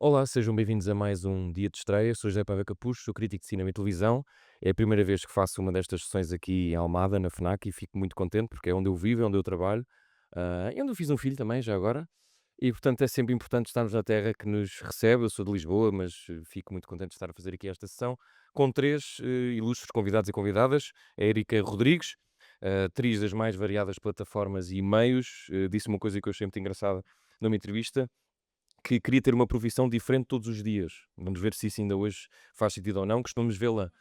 Olá, sejam bem-vindos a mais um dia de estreia. Sou José Paiva Capucho, sou crítico de cinema e televisão. É a primeira vez que faço uma destas sessões aqui em Almada, na FNAC, e fico muito contente porque é onde eu vivo, é onde eu trabalho, e onde eu fiz um filho também, já agora. E portanto é sempre importante estarmos na terra que nos recebe. Eu sou de Lisboa, mas fico muito contente de estar a fazer aqui esta sessão com três ilustres convidados e convidadas. A Erika Rodrigues, atriz das mais variadas plataformas e meios, disse uma coisa que eu achei muito engraçada numa entrevista, que queria ter uma profissão diferente todos os dias. Vamos ver se isso ainda hoje faz sentido ou não. Costumamos vê-la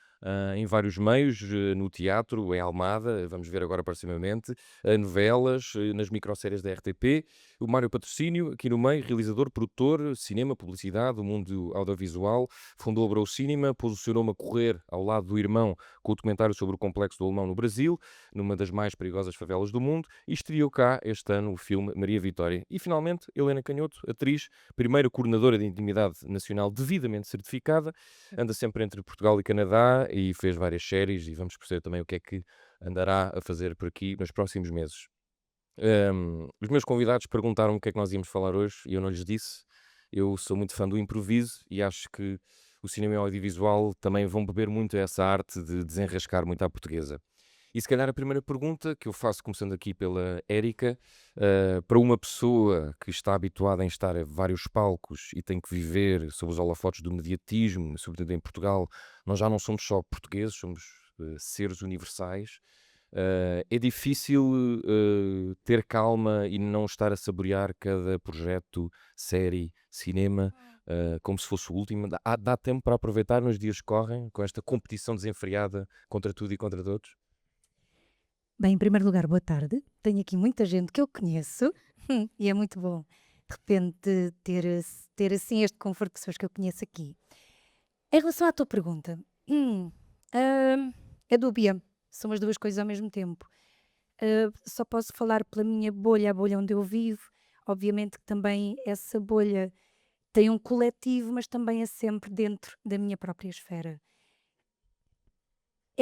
em vários meios, no teatro, em Almada, vamos ver agora proximamente, novelas, nas microséries da RTP. O Mário Patrocínio, aqui no meio, realizador, produtor, cinema, publicidade, o mundo audiovisual, fundou a Brou Cinema, posicionou-me a correr ao lado do irmão com o documentário sobre o complexo do Alemão no Brasil, numa das mais perigosas favelas do mundo, e estreou cá este ano o filme Maria Vitória. E finalmente, Helena Canhoto, atriz, primeira coordenadora de intimidade nacional devidamente certificada, anda sempre entre Portugal e Canadá e fez várias séries e vamos perceber também o que é que andará a fazer por aqui nos próximos meses. Os meus convidados perguntaram o que é que nós íamos falar hoje e eu não lhes disse. Eu sou muito fã do improviso e acho que o cinema e o audiovisual também vão beber muito a essa arte de desenrascar muito à portuguesa. E se calhar a primeira pergunta que eu faço, começando aqui pela Érica, para uma pessoa que está habituada em estar a vários palcos e tem que viver sob os holofotes do mediatismo, sobretudo em Portugal, nós já não somos só portugueses, somos seres universais. É difícil ter calma e não estar a saborear cada projeto, série, cinema, como se fosse o último. Dá tempo para aproveitar nos dias que correm, com esta competição desenfreada contra tudo e contra todos? Bem, em primeiro lugar, boa tarde. Tenho aqui muita gente que eu conheço e é muito bom, de repente, ter assim este conforto de pessoas que eu conheço aqui. Em relação à tua pergunta, hum, é dúbia, são as duas coisas ao mesmo tempo. Só posso falar pela minha bolha, a bolha onde eu vivo. Obviamente que também essa bolha tem um coletivo, mas também é sempre dentro da minha própria esfera.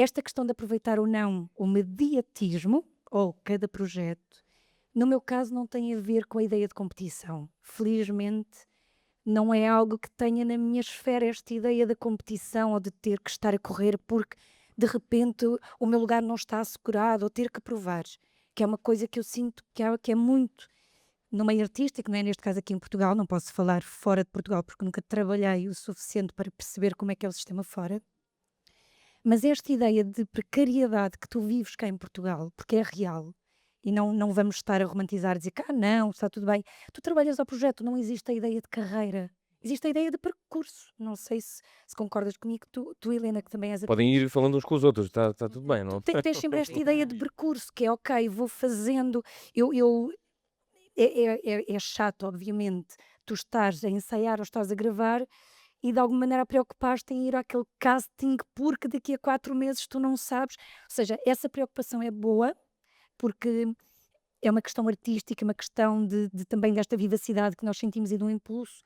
Esta questão de aproveitar ou não o mediatismo, ou cada projeto, no meu caso não tem a ver com a ideia de competição. Felizmente, não é algo que tenha na minha esfera esta ideia da competição ou de ter que estar a correr porque de repente o meu lugar não está assegurado ou ter que provar, que é uma coisa que eu sinto que é muito no meio artístico, não é? Neste caso aqui em Portugal, não posso falar fora de Portugal porque nunca trabalhei o suficiente para perceber como é que é o sistema fora. Mas esta ideia de precariedade que tu vives cá em Portugal, porque é real, e não vamos estar a romantizar, dizer que não, está tudo bem. Tu trabalhas ao projeto, não existe a ideia de carreira, existe a ideia de percurso. Não sei se concordas comigo, tu, Helena, que também és Podem atriz, ir falando uns com os outros, está tudo bem, tu não? tens sempre esta ideia de percurso, que é ok, vou fazendo, eu é chato, obviamente, tu estás a ensaiar ou estás a gravar e de alguma maneira preocupaste em ir àquele casting porque daqui a 4 meses tu não sabes. Ou seja, essa preocupação é boa, porque é uma questão artística, uma questão de também desta vivacidade que nós sentimos e do impulso,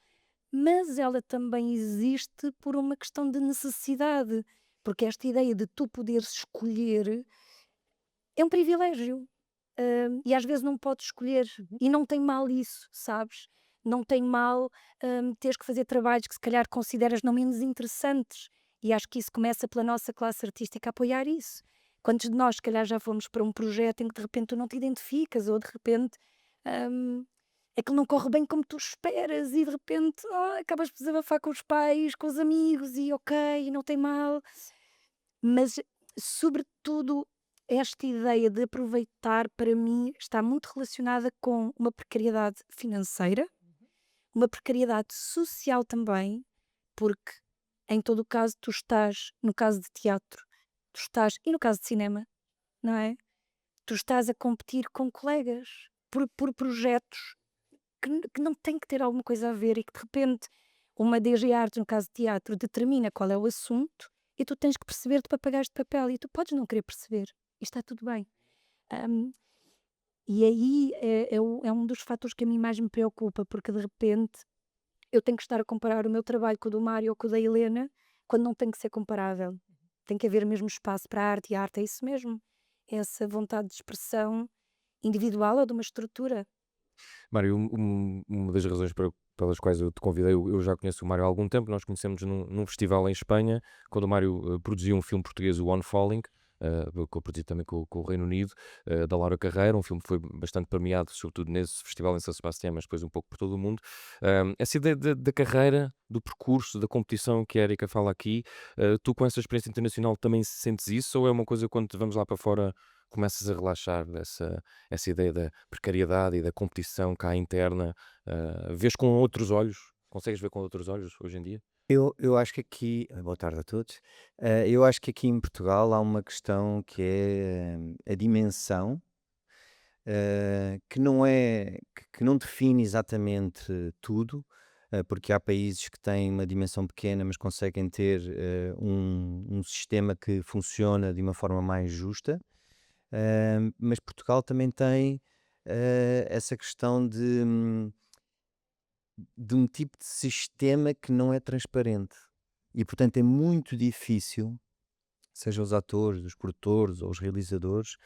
mas ela também existe por uma questão de necessidade, porque esta ideia de tu poderes escolher é um privilégio. E às vezes não podes escolher, e não tem mal isso, sabes? Não tem mal, teres que fazer trabalhos que se calhar consideras não menos interessantes, e acho que isso começa pela nossa classe artística a apoiar isso. Quantos de nós, se calhar, já fomos para um projeto em que de repente tu não te identificas, ou de repente, hum, aquilo não corre bem como tu esperas, e de repente, acabas por desabafar com os pais, com os amigos, e ok, não tem mal. Mas, sobretudo, esta ideia de aproveitar, para mim, está muito relacionada com uma precariedade financeira, uma precariedade social também, porque em todo o caso tu estás, no caso de teatro, tu estás, e no caso de cinema, não é? Tu estás a competir com colegas por projetos que não têm que ter alguma coisa a ver e que de repente uma DG Artes, no caso de teatro, determina qual é o assunto e tu tens que perceber-te para pagar este papel e tu podes não querer perceber e está tudo bem. Hum, e aí é um dos fatores que a mim mais me preocupa, porque de repente eu tenho que estar a comparar o meu trabalho com o do Mário ou com o da Helena, quando não tem que ser comparável. Tem que haver mesmo espaço para a arte, e a arte é isso mesmo. É essa vontade de expressão individual ou de uma estrutura. Mário, uma das razões pelas quais eu te convidei, eu já conheço o Mário há algum tempo. Nós conhecemos num festival em Espanha, quando o Mário produziu um filme português, o One Falling, que eu produzi também com o Reino Unido, da Laura Carreira, um filme que foi bastante premiado, sobretudo nesse festival em São Sebastião, mas depois um pouco por todo o mundo. Essa ideia da carreira, do percurso, da competição que a Erika fala aqui, tu com essa experiência internacional também sentes isso, ou é uma coisa quando vamos lá para fora começas a relaxar essa ideia da precariedade e da competição cá interna? Vês com outros olhos? Consegues ver com outros olhos hoje em dia? Eu acho que aqui boa tarde a todos. Eu acho que aqui em Portugal há uma questão que é a dimensão, que não é que não define exatamente tudo, porque há países que têm uma dimensão pequena, mas conseguem ter, um sistema que funciona de uma forma mais justa. Mas Portugal também tem, essa questão de um tipo de sistema que não é transparente. E, portanto, é muito difícil, seja os atores, os produtores ou os realizadores,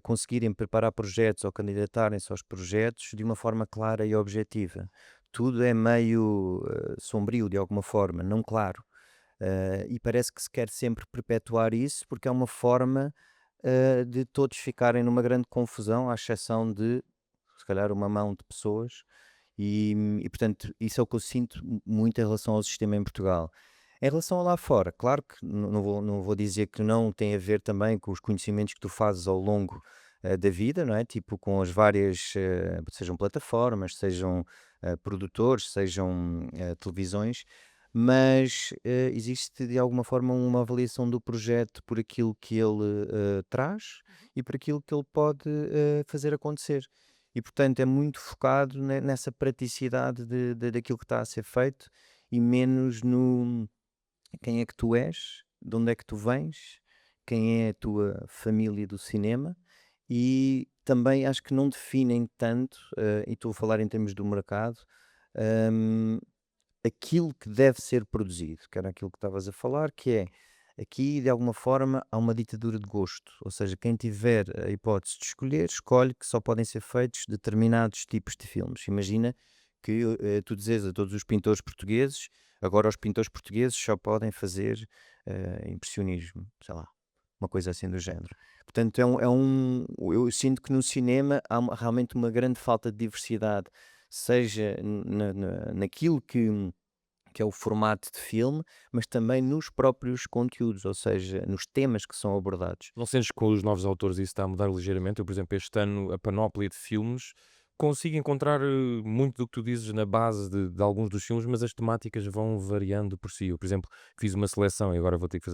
conseguirem preparar projetos ou candidatarem-se aos projetos de uma forma clara e objetiva. Tudo é meio sombrio de alguma forma, não claro. E parece que se quer sempre perpetuar isso porque é uma forma de todos ficarem numa grande confusão, à exceção de, se calhar, uma mão de pessoas portanto, isso é o que eu sinto muito em relação ao sistema em Portugal. Em relação a lá fora, claro que não vou dizer que não tem a ver também com os conhecimentos que tu fazes ao longo da vida, não é? Tipo com as várias, sejam plataformas, sejam produtores, sejam televisões, mas existe de alguma forma uma avaliação do projeto por aquilo que ele traz e por aquilo que ele pode fazer acontecer. E portanto é muito focado nessa praticidade daquilo que está a ser feito e menos no quem é que tu és, de onde é que tu vens, quem é a tua família do cinema e também acho que não definem tanto, e estou a falar em termos do mercado, hum, aquilo que deve ser produzido, que era aquilo que estavas a falar, que é aqui de alguma forma há uma ditadura de gosto, ou seja, quem tiver a hipótese de escolher, escolhe que só podem ser feitos determinados tipos de filmes. Imagina que tu dizes a todos os pintores portugueses, agora os pintores portugueses só podem fazer impressionismo, sei lá, uma coisa assim do género. Portanto, eu sinto que no cinema há realmente uma grande falta de diversidade, seja naquilo que é o formato de filme, mas também nos próprios conteúdos, ou seja, nos temas que são abordados. Não sentes que com os novos autores isso está a mudar ligeiramente? Eu, por exemplo, este ano, a panóplia de filmes, consigo encontrar muito do que tu dizes na base de alguns dos filmes, mas as temáticas vão variando por si. Eu, por exemplo, fiz uma seleção e agora vou ter que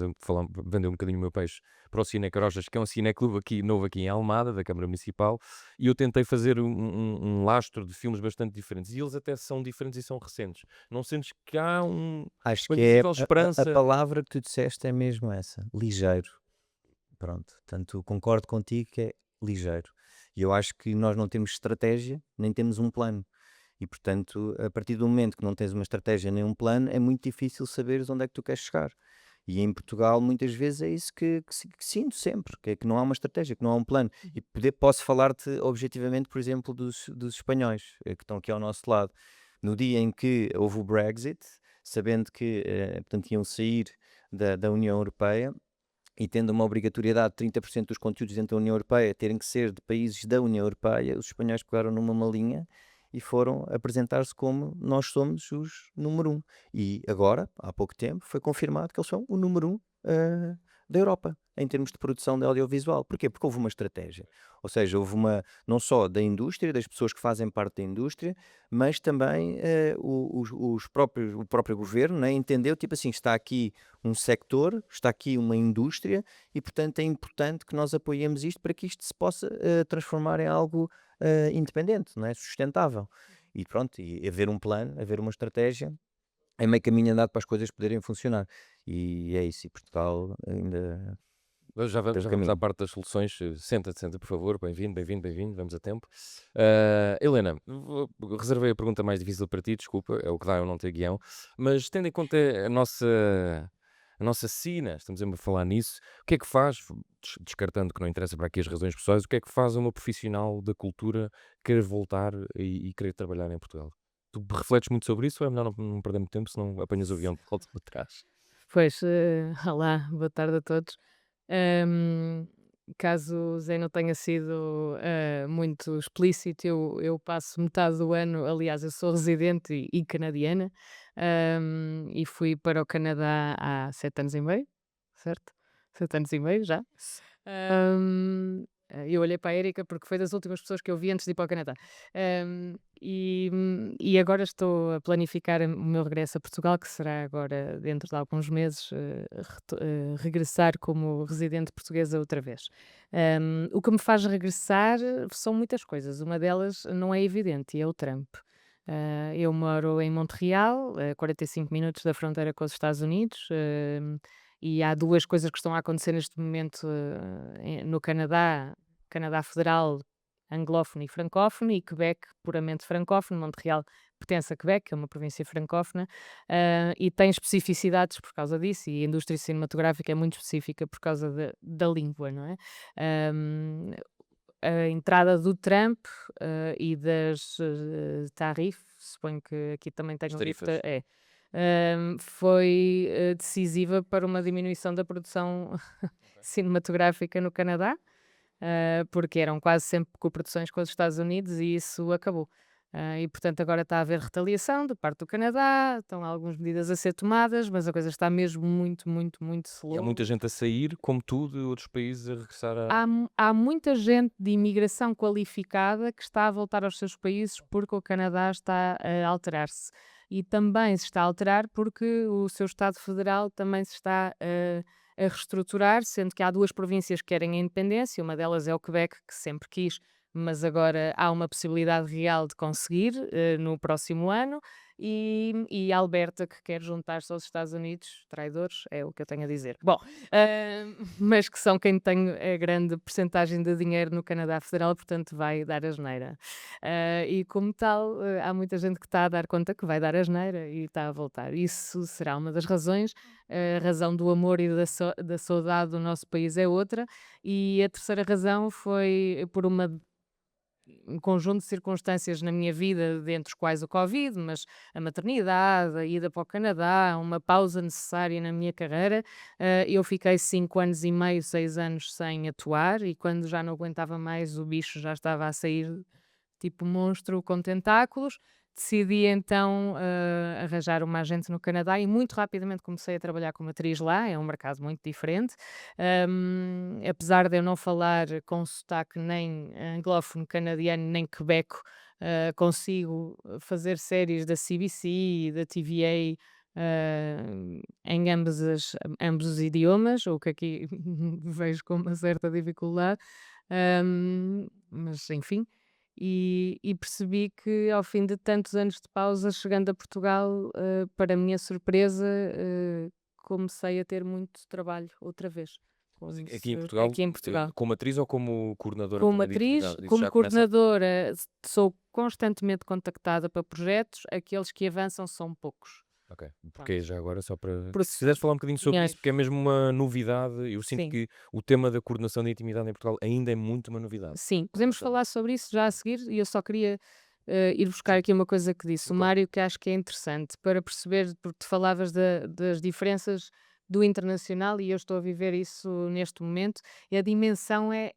vender um bocadinho o meu peixe para o Cine Carochas, que é um cineclube aqui, novo aqui em Almada, da Câmara Municipal, e eu tentei fazer um lastro de filmes bastante diferentes, e eles até são diferentes e são recentes. Não sentes que há Acho uma que é visível a esperança? palavra que tu disseste é mesmo essa, ligeiro. Pronto, portanto, concordo contigo que é ligeiro. E eu acho que nós não temos estratégia, nem temos um plano. E, portanto, a partir do momento que não tens uma estratégia nem um plano, é muito difícil saberes onde é que tu queres chegar. E em Portugal, muitas vezes, é isso que sinto sempre, que é que não há uma estratégia, que não há um plano. E posso falar-te objetivamente, por exemplo, dos espanhóis, que estão aqui ao nosso lado. No dia em que houve o Brexit, sabendo que, portanto, iam sair da União Europeia, e tendo uma obrigatoriedade de 30% dos conteúdos dentro da União Europeia terem que ser de países da União Europeia, os espanhóis pegaram numa malinha e foram apresentar-se como nós somos os número um. E agora, há pouco tempo, foi confirmado que eles são o número um da Europa, em termos de produção de audiovisual. Porquê? Porque houve uma estratégia. Ou seja, houve uma, não só da indústria, das pessoas que fazem parte da indústria, mas também o próprio governo, né, entendeu, tipo assim, está aqui um sector, está aqui uma indústria e, portanto, é importante que nós apoiemos isto para que isto se possa transformar em algo independente, não é? Sustentável. E pronto, e haver um plano, haver uma estratégia, é meio caminho andado para as coisas poderem funcionar. E é isso, e Portugal ainda Já pelo vamos à caminho. parte das soluções. Senta-te, senta, por favor. Bem-vindo, bem-vindo, bem-vindo. Vamos a tempo. Helena, reservei a pergunta mais difícil para ti, desculpa, é o que dá eu não ter guião. Mas tendo em conta a nossa sina, estamos a falar nisso, o que é que faz, descartando que não interessa para aqui as razões pessoais, o que é que faz uma profissional da cultura querer voltar e querer trabalhar em Portugal? Tu refletes muito sobre isso ou é melhor não perder muito tempo, senão apanhas o avião de volta para trás? Pois, olá, boa tarde a todos. Ahm, Caso o Zé não tenha sido muito explícito, eu passo metade do ano, aliás, eu sou residente e canadiana, e fui para o Canadá há 7 anos e meio, certo? 7 anos e meio já. Eu olhei para a Erika porque foi das últimas pessoas que eu vi antes de ir para o Canadá. E agora estou a planificar o meu regresso a Portugal, que será agora dentro de alguns meses, regressar como residente portuguesa outra vez. O que me faz regressar são muitas coisas. Uma delas não é evidente e é o Trump. Eu moro em Montreal, a 45 minutos da fronteira com os Estados Unidos. E há duas coisas que estão a acontecer neste momento no Canadá, Canadá Federal, anglófono e francófono, e Quebec, puramente francófono. Montreal pertence a Quebec, que é uma província francófona, e tem especificidades por causa disso, e a indústria cinematográfica é muito específica por causa da língua, não é? Um, a entrada do Trump e das tarifas, suponho que aqui também As tenham tarifas. foi decisiva para uma diminuição da produção cinematográfica no Canadá, porque eram quase sempre coproduções com os Estados Unidos e isso acabou. E portanto agora está a haver retaliação da parte do Canadá, estão algumas medidas a ser tomadas, mas a coisa está mesmo muito, muito, muito E há slow. muita gente a sair, como tu, de outros países a regressar Há muita gente de imigração qualificada que está a voltar aos seus países porque o Canadá está a alterar-se. E também se está a alterar porque o seu Estado Federal também se está a reestruturar, sendo que há duas províncias que querem a independência, uma delas é o Quebec, que sempre quis, mas agora há uma possibilidade real de conseguir no próximo ano, e a Alberta, que quer juntar-se aos Estados Unidos, traidores, é o que eu tenho a dizer. Bom, mas que são quem tem a grande percentagem de dinheiro no Canadá Federal, portanto vai dar asneira. E como tal, há muita gente que está a dar conta que vai dar asneira e está a voltar. Isso será uma das razões. A razão do amor e da saudade do nosso país é outra. E a terceira razão foi por um conjunto de circunstâncias na minha vida, dentre os quais o Covid, mas a maternidade, a ida para o Canadá, uma pausa necessária na minha carreira. Eu fiquei 5 anos e meio, 6 anos sem atuar, e quando já não aguentava mais, o bicho já estava a sair tipo monstro com tentáculos. Decidi então arranjar uma agente no Canadá e muito rapidamente comecei a trabalhar como atriz lá. É um mercado muito diferente. Apesar de eu não falar com sotaque nem anglófono canadiano nem quebeco, consigo fazer séries da CBC e da TVA em ambos os idiomas, o que aqui vejo com uma certa dificuldade. Mas enfim, e percebi que ao fim de tantos anos de pausa, chegando a Portugal, para minha surpresa, comecei a ter muito trabalho outra vez. Mas Como aqui em se Portugal, aqui em Portugal. como atriz ou como coordenadora Como também de atriz, atividade? Isso como já começa. coordenadora, sou constantemente contactada para projetos, aqueles que avançam são poucos. Ok. Porque Pronto. já agora, só para. Por Se quiseres falar um bocadinho sobre opiniões. isso, porque é mesmo uma novidade. Eu sinto Sim. que o tema da coordenação da intimidade em Portugal ainda é muito uma novidade. Sim, podemos falar sobre isso já a seguir, e eu só queria ir buscar Sim. aqui uma coisa que disse o Claro. Mário, que acho que é interessante para perceber, porque tu falavas das diferenças do internacional e eu estou a viver isso neste momento, e a dimensão é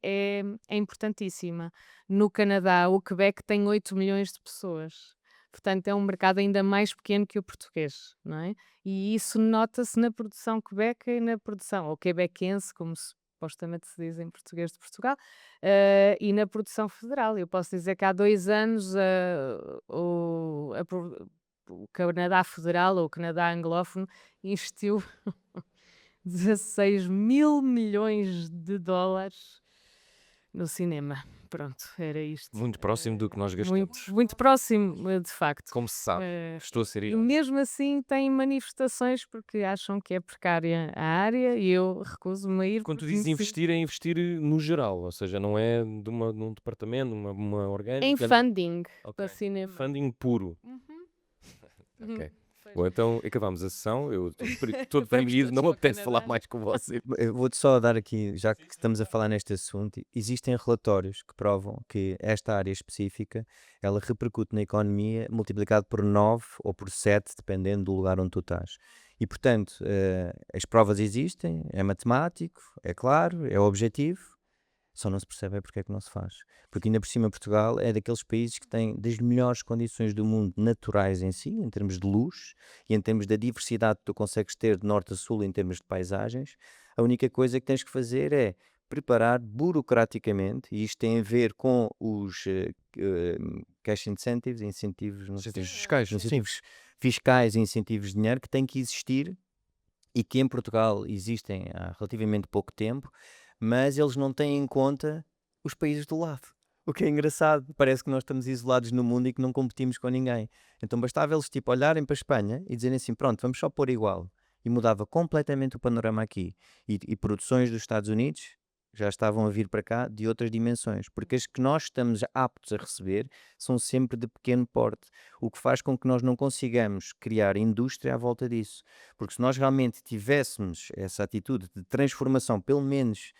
importantíssima. No Canadá, o Quebec tem 8 milhões de pessoas. Portanto, é um mercado ainda mais pequeno que o português, não é? E isso nota-se na produção quebeca e na produção, ou quebequense, como supostamente se diz em português de Portugal, e na produção federal. Eu posso dizer que há 2 anos o Canadá Federal, ou o Canadá anglófono, investiu 16 mil milhões de dólares no cinema. Pronto, era isto. Muito próximo do que nós Muito, gastamos. muito próximo, de facto. Como se sabe. Eh, Estou a ser e irónico. mesmo assim têm manifestações porque acham que é precária a área, e eu recuso-me a ir Quando tu porque dizes me sinto investir, é investir no geral, ou seja, não é num departamento, uma em orgânica. funding Ok. para cinema. Funding puro. Uhum. Ok. Bom, então acabámos a sessão. Eu estou todo Vamos deprimido, todos não me para o apetece falar Canadá. mais com você. Eu vou-te só dar aqui, já que estamos a falar neste assunto, existem relatórios que provam que esta área específica, ela repercute na economia multiplicado por 9 ou por 7, dependendo do lugar onde tu estás. E, portanto, as provas existem, é matemático, é claro, é objetivo, só não se percebe é porque é que não se faz. Porque ainda por cima Portugal é daqueles países que têm das melhores condições do mundo naturais em si, em termos de luz e em termos da diversidade que tu consegues ter de norte a sul em termos de paisagens. A única coisa que tens que fazer é preparar burocraticamente, e isto tem a ver com os cash incentives, incentivos, não sei, Incentivos fiscais, sim. incentivos fiscais e incentivos de dinheiro que têm que existir e que em Portugal existem há relativamente pouco tempo, mas eles não têm em conta os países do lado. O que é engraçado, parece que nós estamos isolados no mundo e que não competimos com ninguém. Então bastava eles tipo olharem para a Espanha e dizerem assim, pronto, vamos só pôr igual. E mudava completamente o panorama aqui. E produções dos Estados Unidos já estavam a vir para cá de outras dimensões, porque as que nós estamos aptos a receber são sempre de pequeno porte, o que faz com que nós não consigamos criar indústria à volta disso. Porque se nós realmente tivéssemos essa atitude de transformação, pelo menos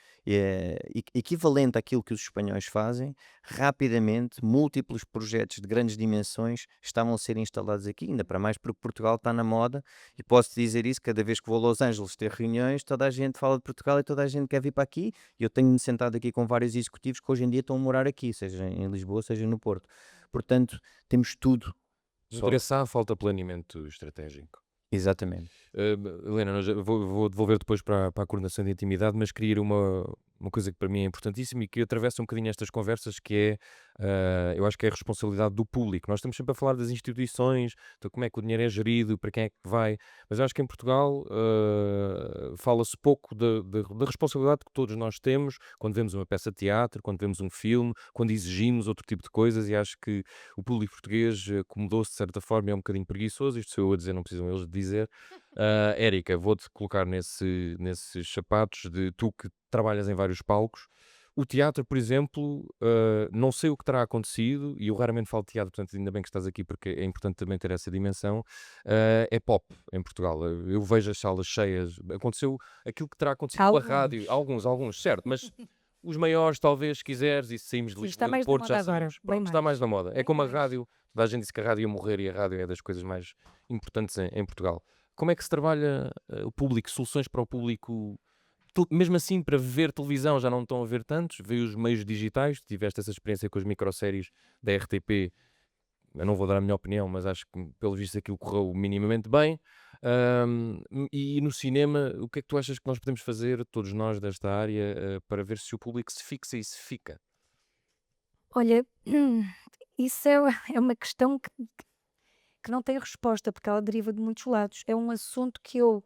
equivalente àquilo que os espanhóis fazem, rapidamente múltiplos projetos de grandes dimensões estavam a ser instalados aqui, ainda para mais porque Portugal está na moda, e posso dizer isso, cada vez que vou a Los Angeles ter reuniões, toda a gente fala de Portugal e toda a gente quer vir para aqui, e eu tenho-me sentado aqui com vários executivos que hoje em dia estão a morar aqui, seja em Lisboa, seja no Porto. Portanto, temos tudo. Mas Só- por esse há falta planeamento estratégico. Exatamente. Helena, vou devolver depois para a coordenação de intimidade, mas queria ir uma coisa que para mim é importantíssima e que atravessa um bocadinho estas conversas, que é, eu acho que é a responsabilidade do público. Nós estamos sempre a falar das instituições, de como é que o dinheiro é gerido, para quem é que vai, mas eu acho que em Portugal fala-se pouco da responsabilidade que todos nós temos quando vemos uma peça de teatro, quando vemos um filme, quando exigimos outro tipo de coisas, e acho que o público português acomodou-se de certa forma e é um bocadinho preguiçoso. Isto sou eu a dizer, não precisam eles de dizer. Érica, vou-te colocar nesses sapatos de tu que trabalhas em vários palcos. O teatro, por exemplo, não sei o que terá acontecido, e eu raramente falo de teatro, portanto ainda bem que estás aqui porque é importante também ter essa dimensão. É pop em Portugal. Eu vejo as salas cheias. Aconteceu aquilo que terá acontecido com a rádio. Alguns, certo, mas os maiores, talvez, se quiseres, e se saímos de Sim, está Lisboa e do mais na Porto, já moda agora, sabemos. bem Pronto, está mais mais. na moda. É Bem como a mais. rádio. Toda a gente disse que a rádio ia morrer e a rádio é das coisas mais importantes em Portugal. Como é que se trabalha o público, soluções para o público? Mesmo assim, para ver televisão já não estão a ver tantos, vê os meios digitais. Tiveste essa experiência com as microséries da RTP. Eu não vou dar a minha opinião, mas acho que, pelo visto, aquilo correu minimamente bem. E no cinema, o que é que tu achas que nós podemos fazer, todos nós desta área, para ver se o público se fixa e se fica? Olha, isso é uma questão que não tem resposta, porque ela deriva de muitos lados. É um assunto que eu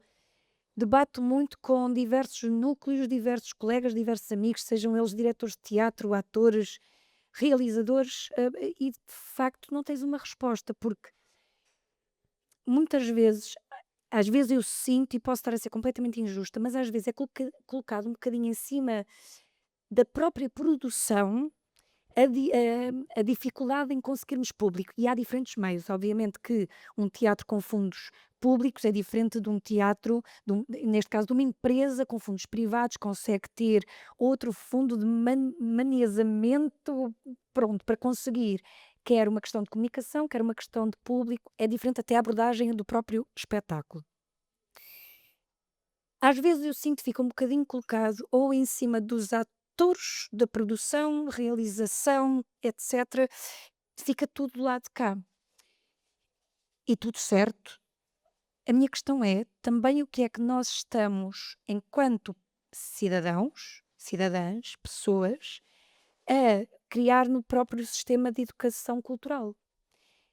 debato muito com diversos núcleos, diversos colegas, diversos amigos, sejam eles diretores de teatro, atores, realizadores, e de facto não tens uma resposta, porque muitas vezes, às vezes eu sinto, e posso estar a ser completamente injusta, mas às vezes é colocado um bocadinho em cima da própria produção a dificuldade em conseguirmos público. E há diferentes meios. Obviamente que um teatro com fundos públicos é diferente de um teatro, neste caso de uma empresa com fundos privados, consegue ter outro fundo de manesamento, pronto, para conseguir. Quer uma questão de comunicação, quer uma questão de público, é diferente até a abordagem do próprio espetáculo. Às vezes eu sinto que fica um bocadinho colocado ou em cima dos atores, da produção, realização, etc. Fica tudo do lado de cá. E tudo certo. A minha questão é também o que é que nós estamos, enquanto cidadãos, cidadãs, pessoas, a criar no próprio sistema de educação cultural,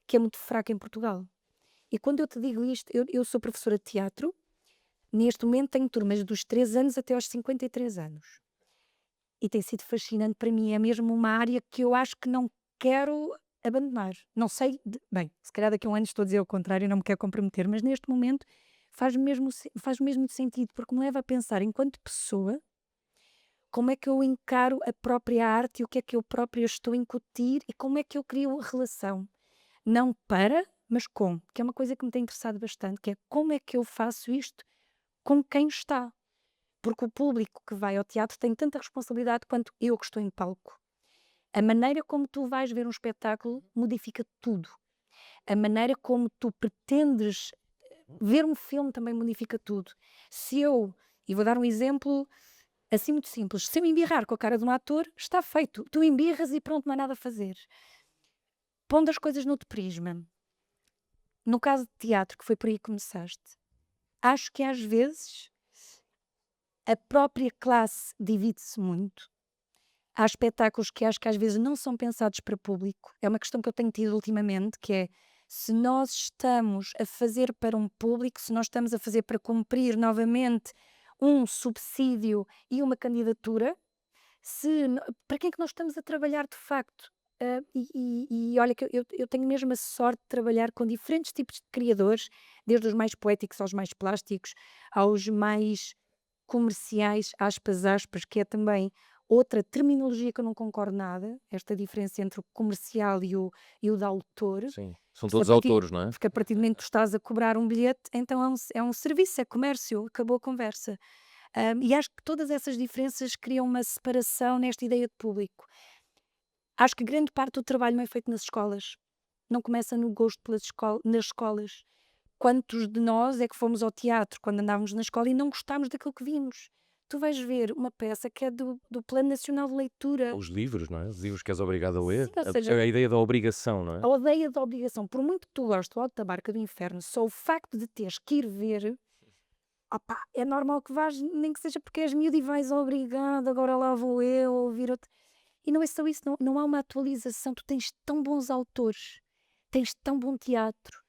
que é muito fraco em Portugal. E quando eu te digo isto, eu sou professora de teatro, neste momento tenho turmas dos 3 anos até aos 53 anos. E tem sido fascinante para mim, é mesmo uma área que eu acho que não quero abandonar. Não sei, bem, se calhar daqui a um ano estou a dizer o contrário e não me quero comprometer, mas neste momento faz mesmo sentido, porque me leva a pensar, enquanto pessoa, como é que eu encaro a própria arte e o que é que eu própria estou a incutir e como é que eu crio relação. Não para, Mas como? Que é uma coisa que me tem interessado bastante, que é como é que eu faço isto com quem está? Porque o público que vai ao teatro tem tanta responsabilidade quanto eu que estou em palco. A maneira como tu vais ver um espetáculo modifica tudo. A maneira como tu pretendes ver um filme também modifica tudo. Se eu, e vou dar um exemplo assim muito simples, se eu embirrar com a cara de um ator, está feito. Tu embirras e pronto, não há nada a fazer. Pondo as coisas noutro prisma. No caso de teatro, que foi por aí que começaste, acho que às vezes a própria classe divide-se muito. Há espetáculos que acho que às vezes não são pensados para público. É uma questão que eu tenho tido ultimamente, que é se nós estamos a fazer para um público, se nós estamos a fazer para cumprir novamente um subsídio e uma candidatura, para quem é que nós estamos a trabalhar de facto? E olha que eu tenho mesmo a sorte de trabalhar com diferentes tipos de criadores, desde os mais poéticos aos mais plásticos, aos mais comerciais, aspas, aspas, que é também outra terminologia que eu não concordo nada, esta diferença entre o comercial e o de autor, Sim, são porque a todos partir, autores, não é? porque a partir do momento que tu estás a cobrar um bilhete, então é um serviço, é comércio, acabou a conversa. E acho que todas essas diferenças criam uma separação nesta ideia de público. Acho que grande parte do trabalho não é feito nas escolas, não começa no gosto nas escolas. Quantos de nós é que fomos ao teatro quando andávamos na escola e não gostámos daquilo que vimos? Tu vais ver uma peça que é do Plano Nacional de Leitura. Os livros, não é? Os livros que és obrigado a ler. Sim, ou seja, A ideia da obrigação, não é? a ideia da obrigação, por muito que tu gostes do Alto da Barca do Inferno, só o facto de teres que ir ver, opá, é normal que vás, nem que seja porque és miúdo e vais obrigado, agora lá vou eu ouvir outro. E não é só isso, não há uma atualização. Tu tens tão bons autores, tens tão bom teatro.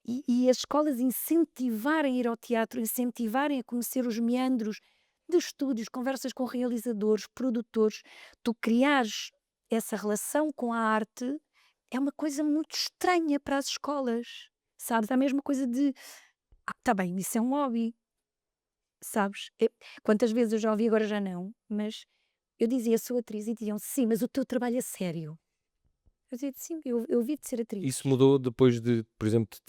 E as escolas incentivarem a ir ao teatro, incentivarem a conhecer os meandros de estúdios, conversas com realizadores, produtores, tu criares essa relação com a arte é uma coisa muito estranha para as escolas, sabes? É a mesma coisa de, tá bem, isso é um hobby, sabes? Quantas vezes eu já ouvi, agora já não, mas eu dizia, sou atriz, e diziam, sim, mas o teu trabalho é sério. Eu dizia, sim, eu vivo de ser atriz. Isso mudou depois de, por exemplo, de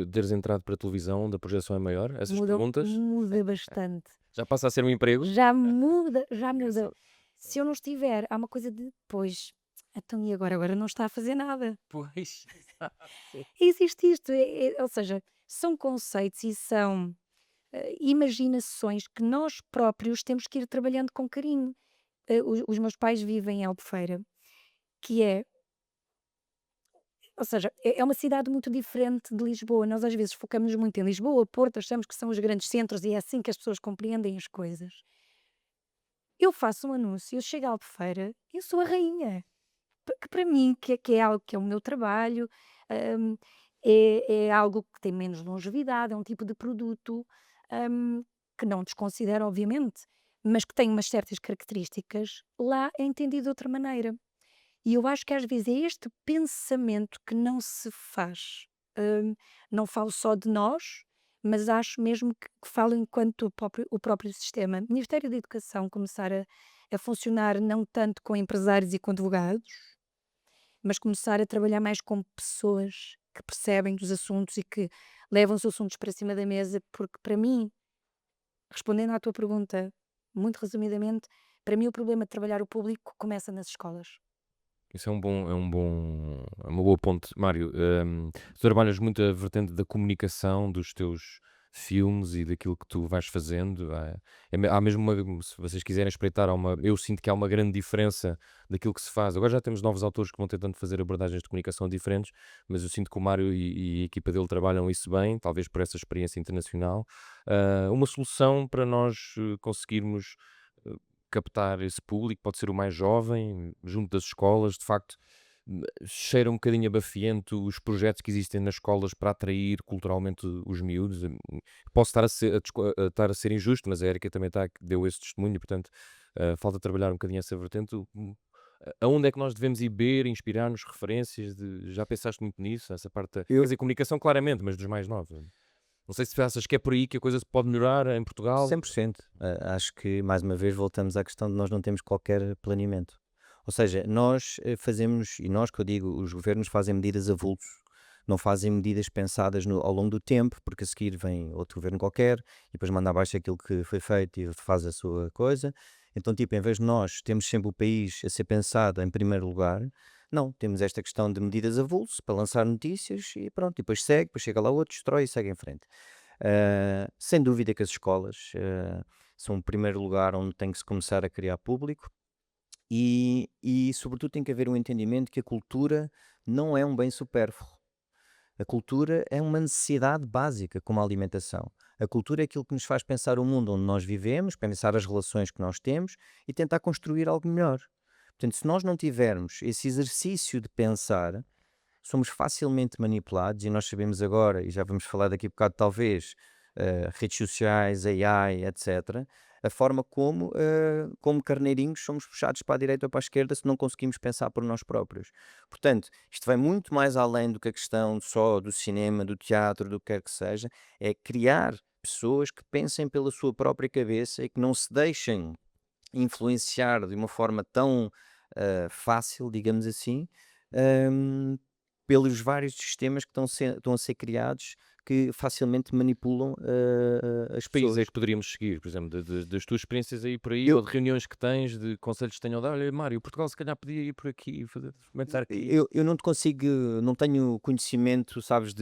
teres entrado para a televisão, onde a projeção é maior? Essas perguntas? Muda bastante. Já passa a ser um emprego? Já muda, já muda. Se eu não estiver, há uma coisa de, pois, então e agora? Agora não está a fazer nada. Pois. Existe isto, ou seja, são conceitos e são imaginações que nós próprios temos que ir trabalhando com carinho. Os meus pais vivem em Albufeira, que é, ou seja, é uma cidade muito diferente de Lisboa. Nós às vezes focamos muito em Lisboa, Porto, achamos que são os grandes centros e é assim que as pessoas compreendem as coisas. Eu faço um anúncio, eu chego à Albufeira, eu sou a rainha. Que para mim, que é algo que é o meu trabalho, hum, é algo que tem menos longevidade, é um tipo de produto hum, que não desconsidero, obviamente, mas que tem umas certas características, lá é entendido de outra maneira. E eu acho que às vezes é este pensamento que não se faz. Não falo só de nós, mas acho mesmo que falo enquanto o próprio sistema. Ministério da Educação começar a funcionar não tanto com empresários e com advogados, mas começar a trabalhar mais com pessoas que percebem dos assuntos e que levam os assuntos para cima da mesa, porque para mim, respondendo à tua pergunta, muito resumidamente, para mim o problema de trabalhar o público começa nas escolas. Isso é uma boa ponte, Mário. Tu trabalhas muito a vertente da comunicação dos teus filmes e daquilo que tu vais fazendo. Há mesmo se vocês quiserem espreitar, eu sinto que há uma grande diferença daquilo que se faz. Agora já temos novos autores que vão tentando fazer abordagens de comunicação diferentes, mas eu sinto que o Mário e a equipa dele trabalham isso bem, talvez por essa experiência internacional. Uma solução para nós conseguirmos captar esse público, pode ser o mais jovem, junto das escolas, de facto, cheira um bocadinho abafiento os projetos que existem nas escolas para atrair culturalmente os miúdos. Posso estar estar a ser injusto, mas a Érica também deu esse testemunho, portanto, falta trabalhar um bocadinho essa vertente. Aonde é que nós devemos ir beber, inspirar-nos, referências? Já pensaste muito nisso? Essa parte quer dizer, comunicação claramente, mas dos mais novos. Não sei se achas que é por aí que a coisa se pode melhorar em Portugal. 100%. Acho que, mais uma vez, voltamos à questão de nós não temos qualquer planeamento. Ou seja, nós fazemos, e nós que eu digo, os governos fazem medidas avulso não fazem medidas pensadas ao longo do tempo, porque a seguir vem outro governo qualquer e depois manda abaixo aquilo que foi feito e faz a sua coisa. Então, tipo, em vez de nós termos sempre o país a ser pensado em primeiro lugar, não, temos esta questão de medidas avulso para lançar notícias e pronto, e depois segue, depois chega lá outro, destrói e segue em frente. Sem dúvida que as escolas são o primeiro lugar onde tem que se começar a criar público e sobretudo, tem que haver um entendimento que a cultura não é um bem supérfluo. A cultura é uma necessidade básica, como a alimentação. A cultura é aquilo que nos faz pensar o mundo onde nós vivemos, pensar as relações que nós temos e tentar construir algo melhor. Portanto, se nós não tivermos esse exercício de pensar, somos facilmente manipulados e nós sabemos agora, e já vamos falar daqui a bocado talvez, redes sociais, AI, etc., a forma como carneirinhos somos puxados para a direita ou para a esquerda se não conseguimos pensar por nós próprios. Portanto, isto vai muito mais além do que a questão só do cinema, do teatro, do que quer que seja, é criar pessoas que pensem pela sua própria cabeça e que não se deixem influenciar de uma forma tão fácil, digamos assim, hum, pelos vários sistemas que estão a ser criados que facilmente manipulam as Que países é pessoas. que poderíamos seguir, por exemplo, das tuas experiências aí por aí, Eu, ou de reuniões que tens, de conselhos que tenham dado? Olha, Mário, Portugal se calhar podia ir por aqui, começar aqui. eu não te consigo, não tenho conhecimento, sabes,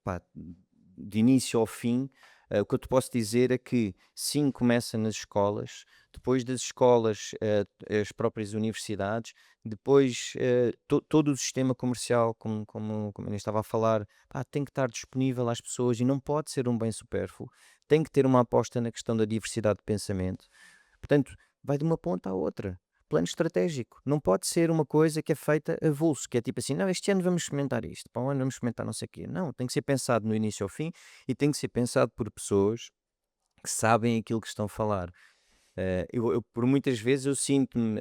pá, de início ao fim. O que eu te posso dizer é que sim, começa nas escolas, depois das escolas, as próprias universidades, depois todo o sistema comercial, como eu estava a falar, pá, tem que estar disponível às pessoas e não pode ser um bem supérfluo, tem que ter uma aposta na questão da diversidade de pensamento. Portanto, vai de uma ponta à outra. Plano estratégico. Não pode ser uma coisa que é feita a avulso, que é tipo assim, não, este ano vamos experimentar isto, para o ano vamos experimentar não sei o quê. Não, tem que ser pensado no início ao fim e tem que ser pensado por pessoas que sabem aquilo que estão a falar. Por muitas vezes eu sinto-me,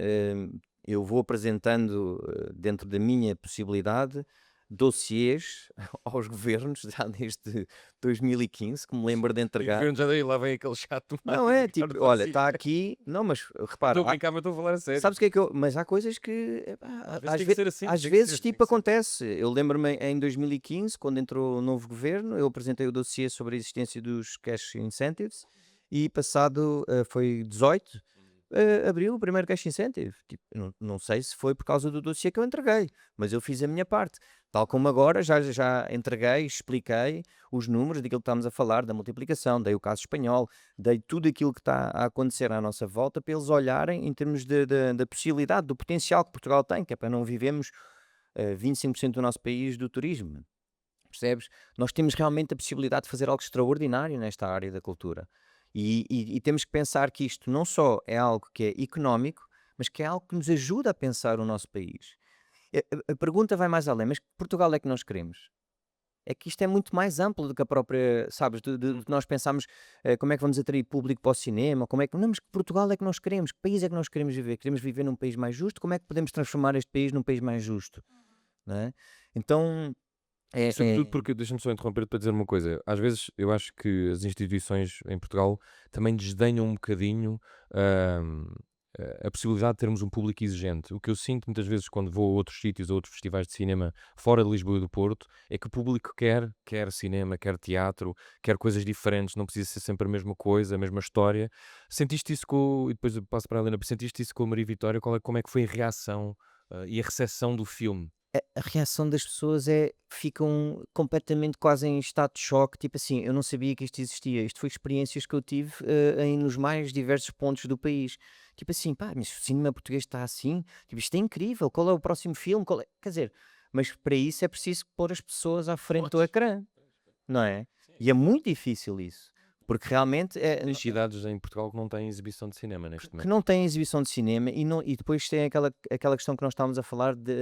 eu vou apresentando dentro da minha possibilidade dossiês aos governos já desde 2015, que me lembro de E entregar. governo já daí, lá vem aquele chato Não Mário é Ricardo tipo, olha, Pacheco. está aqui, não, mas repara, Estou a brincar, mas estou a falar a sério. sabes o que é que eu. Mas há coisas que Às vezes tem que ser assim, às tem que ser, vezes tem tipo que ser. acontece. Eu lembro-me em 2015, quando entrou o novo governo, eu apresentei o dossiê sobre a existência dos cash incentives e passado foi 18, abriu o primeiro cash incentive. Tipo, eu não sei se foi por causa do dossiê que eu entreguei, mas eu fiz a minha parte. Tal como agora já entreguei, expliquei os números daquilo que estamos a falar, da multiplicação, dei o caso espanhol, dei tudo aquilo que está a acontecer à nossa volta para eles olharem em termos da possibilidade, do potencial que Portugal tem, que é para não vivemos 25% do nosso país do turismo. Percebes? Nós temos realmente a possibilidade de fazer algo extraordinário nesta área da cultura. E temos que pensar que isto não só é algo que é económico, mas que é algo que nos ajuda a pensar o nosso país. A pergunta vai mais além, mas que Portugal é que nós queremos? É que isto é muito mais amplo do que a própria, sabes, de nós pensarmos como é que vamos atrair público para o cinema, como é que, não, mas que Portugal é que nós queremos, que país é que nós queremos viver? Queremos viver num país mais justo? Como é que podemos transformar este país num país mais justo? Não é? Então, é, Sobretudo é- porque, deixa-me só interromper para dizer uma coisa, às vezes eu acho que as instituições em Portugal também desdenham um bocadinho ahm, a possibilidade de termos um público exigente. O que eu sinto muitas vezes quando vou a outros sítios, a outros festivais de cinema fora de Lisboa e do Porto, é que o público quer cinema, quer teatro, quer coisas diferentes, não precisa ser sempre a mesma coisa, a mesma história. Sentiste isso e depois eu passo para a Helena, sentiste isso com a Maria Vitória? Como é que foi a reação e a recepção do filme? a reação das pessoas ficam completamente quase em estado de choque, tipo assim, eu não sabia que isto existia, isto foi experiências que eu tive nos mais diversos pontos do país, tipo assim, pá, mas o cinema português está assim, tipo, isto é incrível, qual é o próximo filme, quer dizer, mas para isso é preciso pôr as pessoas à frente do Podes. ecrã, não é? E é muito difícil isso, porque realmente Tens cidades em Portugal que não têm exibição de cinema neste que momento. não tem exibição de cinema e depois tem aquela questão que nós estávamos a falar de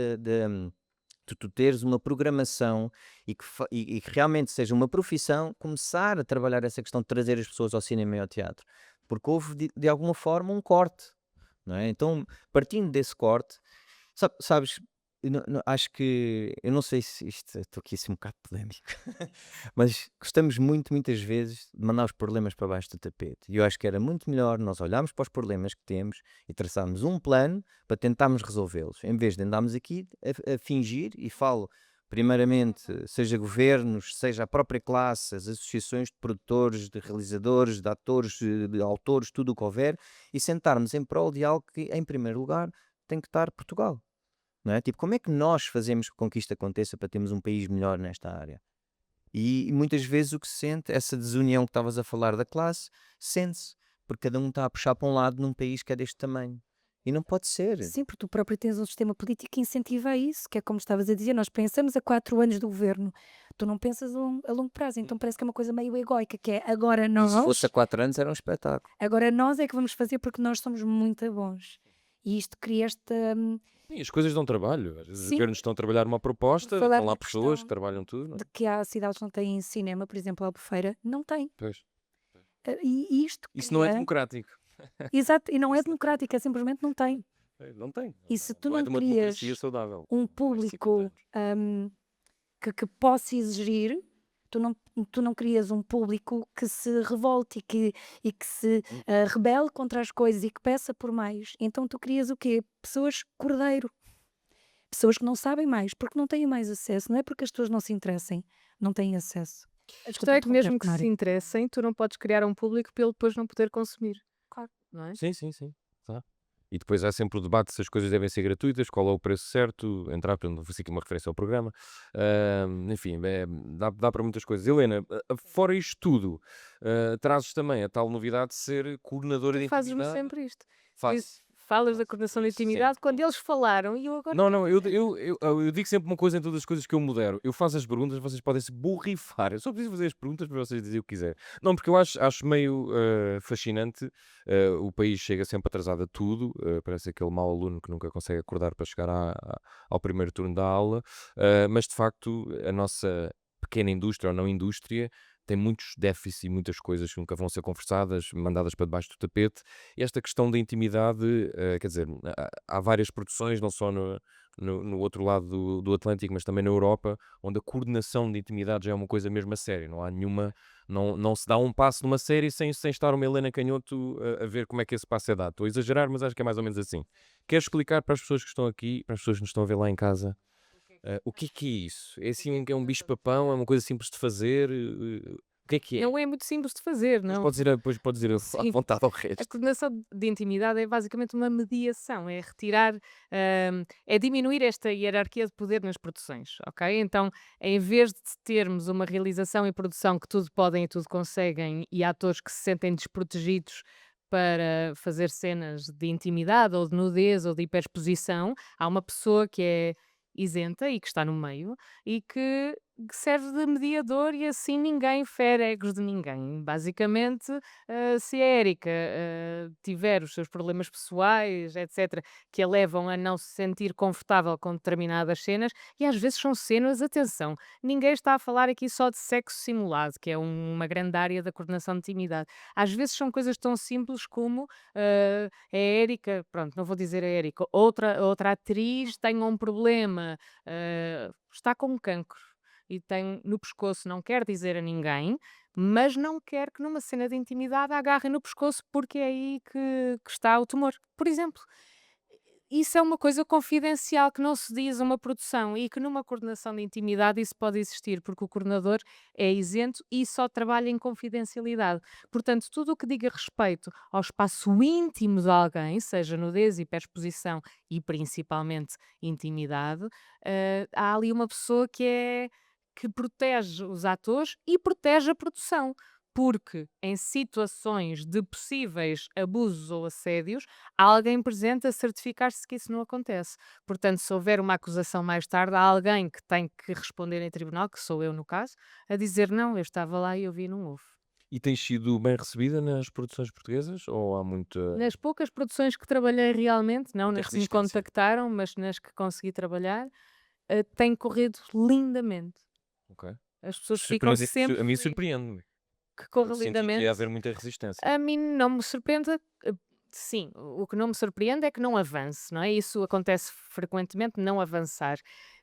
tu teres uma programação e que realmente seja uma profissão, começar a trabalhar essa questão de trazer as pessoas ao cinema e ao teatro, porque houve de alguma forma um corte, não é? Então, partindo desse corte, sabes, acho que, eu não sei se isto, estou aqui assim um bocado polémico, mas gostamos muito, muitas vezes, de mandar os problemas para baixo do tapete. E eu acho que era muito melhor nós olharmos para os problemas que temos e traçarmos um plano para tentarmos resolvê-los, em vez de andarmos aqui a fingir, e falo primeiramente, seja governos, seja a própria classe, as associações de produtores, de realizadores, de atores, de autores, tudo o que houver, e sentarmos em prol de algo que, em primeiro lugar, tem que estar Portugal. Não é? Tipo, como é que nós fazemos com que isto aconteça para termos um país melhor nesta área? E muitas vezes o que se sente, essa desunião que estavas a falar da classe, sente-se, porque cada um está a puxar para um lado num país que é deste tamanho. E não pode ser. Sim, porque tu próprio tens um sistema político que incentiva isso, que é como estavas a dizer, nós pensamos a 4 anos do governo, tu não pensas a longo prazo, então parece que é uma coisa meio egóica, que é E se fosse há nós, 4 anos era um espetáculo. agora nós é que vamos fazer porque nós somos muito bons. E isto cria esta. Sim, as coisas dão trabalho. Às vezes os Sim, governos estão a trabalhar uma proposta, falar estão lá da pessoas que questão trabalham tudo, não é? de que há cidades que não têm cinema, por exemplo, a Albufeira, não tem. Pois. E isto Isso não é cria. democrático. Exato, e não é Isso não democrático, é simplesmente não tem. não tem. E se tu Não é não de uma democracia crias saudável. um Mais de 50 público anos. que possa exigir, tu não crias um público que se revolte e que se Hum. rebele contra as coisas e que peça por mais. Então tu crias o quê? Pessoas cordeiro. Pessoas que não sabem mais, porque não têm mais acesso. Não é porque as pessoas não se interessem, não têm acesso. A questão Desculpa é que mesmo interromper-te, que se Mário. interessem, tu não podes criar um público para ele depois não poder consumir, Claro. não é? Sim, sim, sim. Tá. E depois há sempre o debate se as coisas devem ser gratuitas, qual é o preço certo, entrar, portanto, vou fazer aqui uma referência ao programa. Enfim, dá para muitas coisas. Helena, fora isto tudo, trazes também a tal novidade de ser coordenadora Tu de fazes-me intimidade. sempre isto. Tu Faço. falas da Faço. coordenação de Isso sempre. intimidade quando eles falaram e eu agora Não, não, eu digo sempre uma coisa em todas as coisas que eu modero. Eu faço as perguntas, vocês podem se borrifar. Eu só preciso fazer as perguntas para vocês dizerem o que quiser. Não, porque eu acho meio fascinante. O país chega sempre atrasado a tudo. Parece aquele mau aluno que nunca consegue acordar para chegar ao primeiro turno da aula. Mas de facto, a nossa pequena indústria ou não indústria tem muitos déficits e muitas coisas que nunca vão ser conversadas, mandadas para debaixo do tapete. E esta questão da intimidade, quer dizer, há várias produções, não só no outro lado do Atlântico, mas também na Europa, onde a coordenação de intimidade já é uma coisa mesmo a sério. Não há nenhuma, não se dá um passo numa série sem estar uma Helena Canhoto a ver como é que esse passo é dado. Estou a exagerar, mas acho que é mais ou menos assim. Queres explicar para as pessoas que estão aqui, para as pessoas que nos estão a ver lá em casa, o que é isso? É assim, é um bicho-papão? É uma coisa simples de fazer? O que é? não é muito simples de fazer, Depois não? podes ir à Sim. vontade ao A resto. coordenação de intimidade é basicamente uma mediação, é retirar, é diminuir esta hierarquia de poder nas produções, ok? Então, em vez de termos uma realização e produção que tudo podem e tudo conseguem e atores que se sentem desprotegidos para fazer cenas de intimidade ou de nudez ou de hiperexposição, há uma pessoa que é isenta e que está no meio e que serve de mediador e assim ninguém fere egos de ninguém. Basicamente, se a Érica tiver os seus problemas pessoais, etc., que a levam a não se sentir confortável com determinadas cenas, e às vezes são cenas, atenção, ninguém está a falar aqui só de sexo simulado, que é uma grande área da coordenação de intimidade. Às vezes são coisas tão simples como a Érica, pronto, não vou dizer a Érica, outra atriz tem um problema, está com um cancro e tem no pescoço, não quer dizer a ninguém, mas não quer que numa cena de intimidade a agarrem no pescoço porque é aí que está o tumor, por exemplo. Isso é uma coisa confidencial que não se diz a uma produção e que numa coordenação de intimidade isso pode existir, porque o coordenador é isento e só trabalha em confidencialidade. Portanto, tudo o que diga respeito ao espaço íntimo de alguém, seja nudez, hiperexposição e principalmente intimidade, há ali uma pessoa que protege os atores e protege a produção. Porque em situações de possíveis abusos ou assédios, há alguém presente a certificar-se que isso não acontece. Portanto, se houver uma acusação mais tarde, há alguém que tem que responder em tribunal, que sou eu no caso, a dizer não, eu estava lá e eu vi e não houve. E tens sido bem recebida nas produções portuguesas ou há muita, Nas poucas produções que trabalhei realmente, não muita nas que me resistência? contactaram, mas nas que consegui trabalhar, tem corrido lindamente. Ok. As pessoas Mas ficam a mim sempre felizes surpreende-me. que corra Eu senti que lindamente. ia haver muita resistência. A mim não me surpreende, sim, o que não me surpreende é que não avance, não é? Isso acontece frequentemente, não avançar.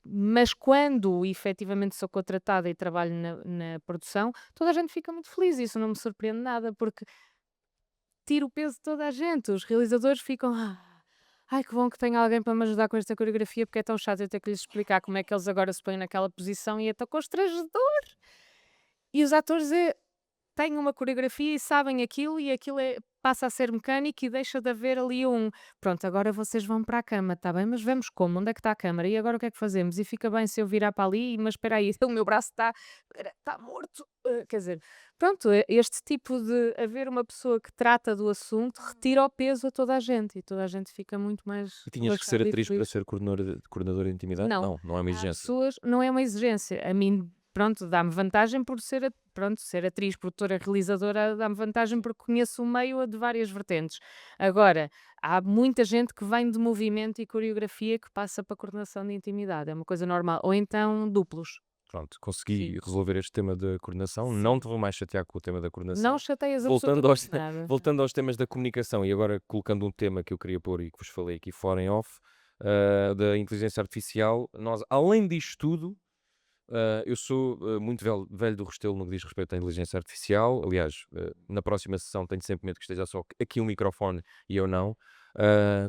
Mas quando efetivamente sou contratada e trabalho na produção, toda a gente fica muito feliz, isso não me surpreende nada, porque tira o peso de toda a gente. Os realizadores ficam, ai que bom que tenho alguém para me ajudar com esta coreografia, porque é tão chato eu ter que lhes explicar como é que eles agora se põem naquela posição e é tão constrangedor. E os atores têm uma coreografia e sabem aquilo e aquilo passa a ser mecânico e deixa de haver ali pronto, agora vocês vão para a cama, está bem, mas vamos como? Onde é que está a câmara? E agora o que é que fazemos? E fica bem se eu virar para ali, mas espera aí, o meu braço está morto. Quer dizer, pronto, este tipo de haver uma pessoa que trata do assunto retira o peso a toda a gente e toda a gente fica muito mais E tinhas que ser relaxada e atriz para feliz. ser coordenadora de intimidade? Não, Não é uma há exigência. pessoas, não é uma exigência. A mim, pronto, dá-me vantagem por ser atriz, produtora, realizadora, dá-me vantagem porque conheço o meio de várias vertentes. Agora, há muita gente que vem de movimento e coreografia que passa para a coordenação de intimidade, é uma coisa normal. Ou então duplos. Pronto, Sim, consegui resolver este tema da coordenação. sim. Não te vou mais chatear com o tema da Não coordenação. chateias Voltando aos, absolutamente nada. voltando aos temas da comunicação e agora colocando um tema que eu queria pôr e que vos falei aqui fora em off, da inteligência artificial, nós, além disto tudo, eu sou muito velho do Restelo no que diz respeito à inteligência artificial. Aliás, na próxima sessão tenho sempre medo que esteja só aqui um microfone e eu não.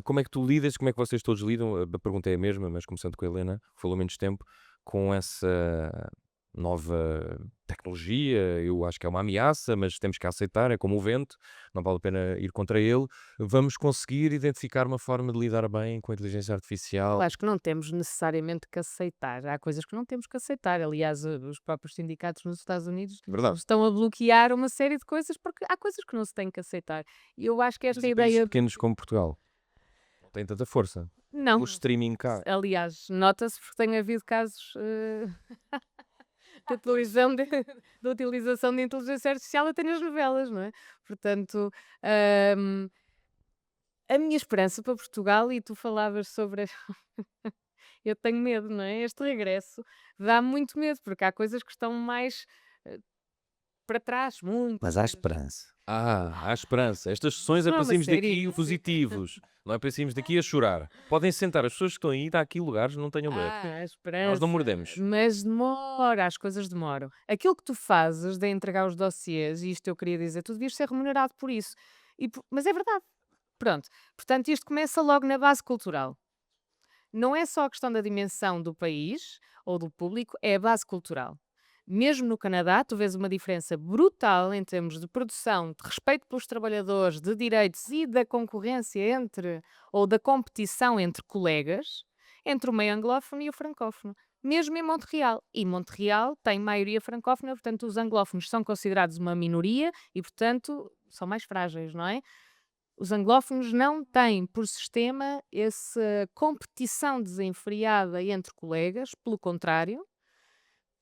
Como é que tu lidas? Como é que vocês todos lidam? A pergunta é a mesma, mas começando com a Helena, que falou menos tempo, com essa nova tecnologia. Eu acho que é uma ameaça, mas temos que aceitar, é como o vento, não vale a pena ir contra ele. Vamos conseguir identificar uma forma de lidar bem com a inteligência Eu artificial. acho que não temos necessariamente que aceitar. Há coisas que não temos que aceitar. Aliás, os próprios sindicatos nos Estados Unidos Verdade. estão a bloquear uma série de coisas porque há coisas que não se tem que aceitar. E eu acho que Mas esta em países ideia. pequenos como Portugal não tem tanta força. O Não. streaming cá. Aliás, nota-se porque tem havido casos de televisão de utilização de inteligência artificial até nas novelas, não é? Portanto, ahm, a minha esperança para Portugal, e tu falavas sobre. Eu tenho medo, não é? Este regresso dá muito medo, porque há coisas que estão mais eh, para trás, muito. Mas há esperança. Há esperança. Estas sessões é Não é para uma sairmos série. daqui positivos. Não é para sairmos daqui a chorar. Podem sentar, as pessoas que estão aí, está aqui lugares, não tenham medo. Há Nós esperança, não mordemos. mas demora, as coisas demoram. Aquilo que tu fazes de entregar os dossiês, e isto eu queria dizer, tu devias ser remunerado por isso. Mas é verdade. Pronto. Portanto, isto começa logo na base cultural. Não é só a questão da dimensão do país ou do público, é a base cultural. Mesmo no Canadá, tu vês uma diferença brutal em termos de produção, de respeito pelos trabalhadores, de direitos e da concorrência ou da competição entre colegas, entre o meio anglófono e o francófono. Mesmo em Montreal. E Montreal tem maioria francófona, portanto, os anglófonos são considerados uma minoria e, portanto, são mais frágeis, não é? Os anglófonos não têm, por sistema, essa competição desenfreada entre colegas, pelo contrário,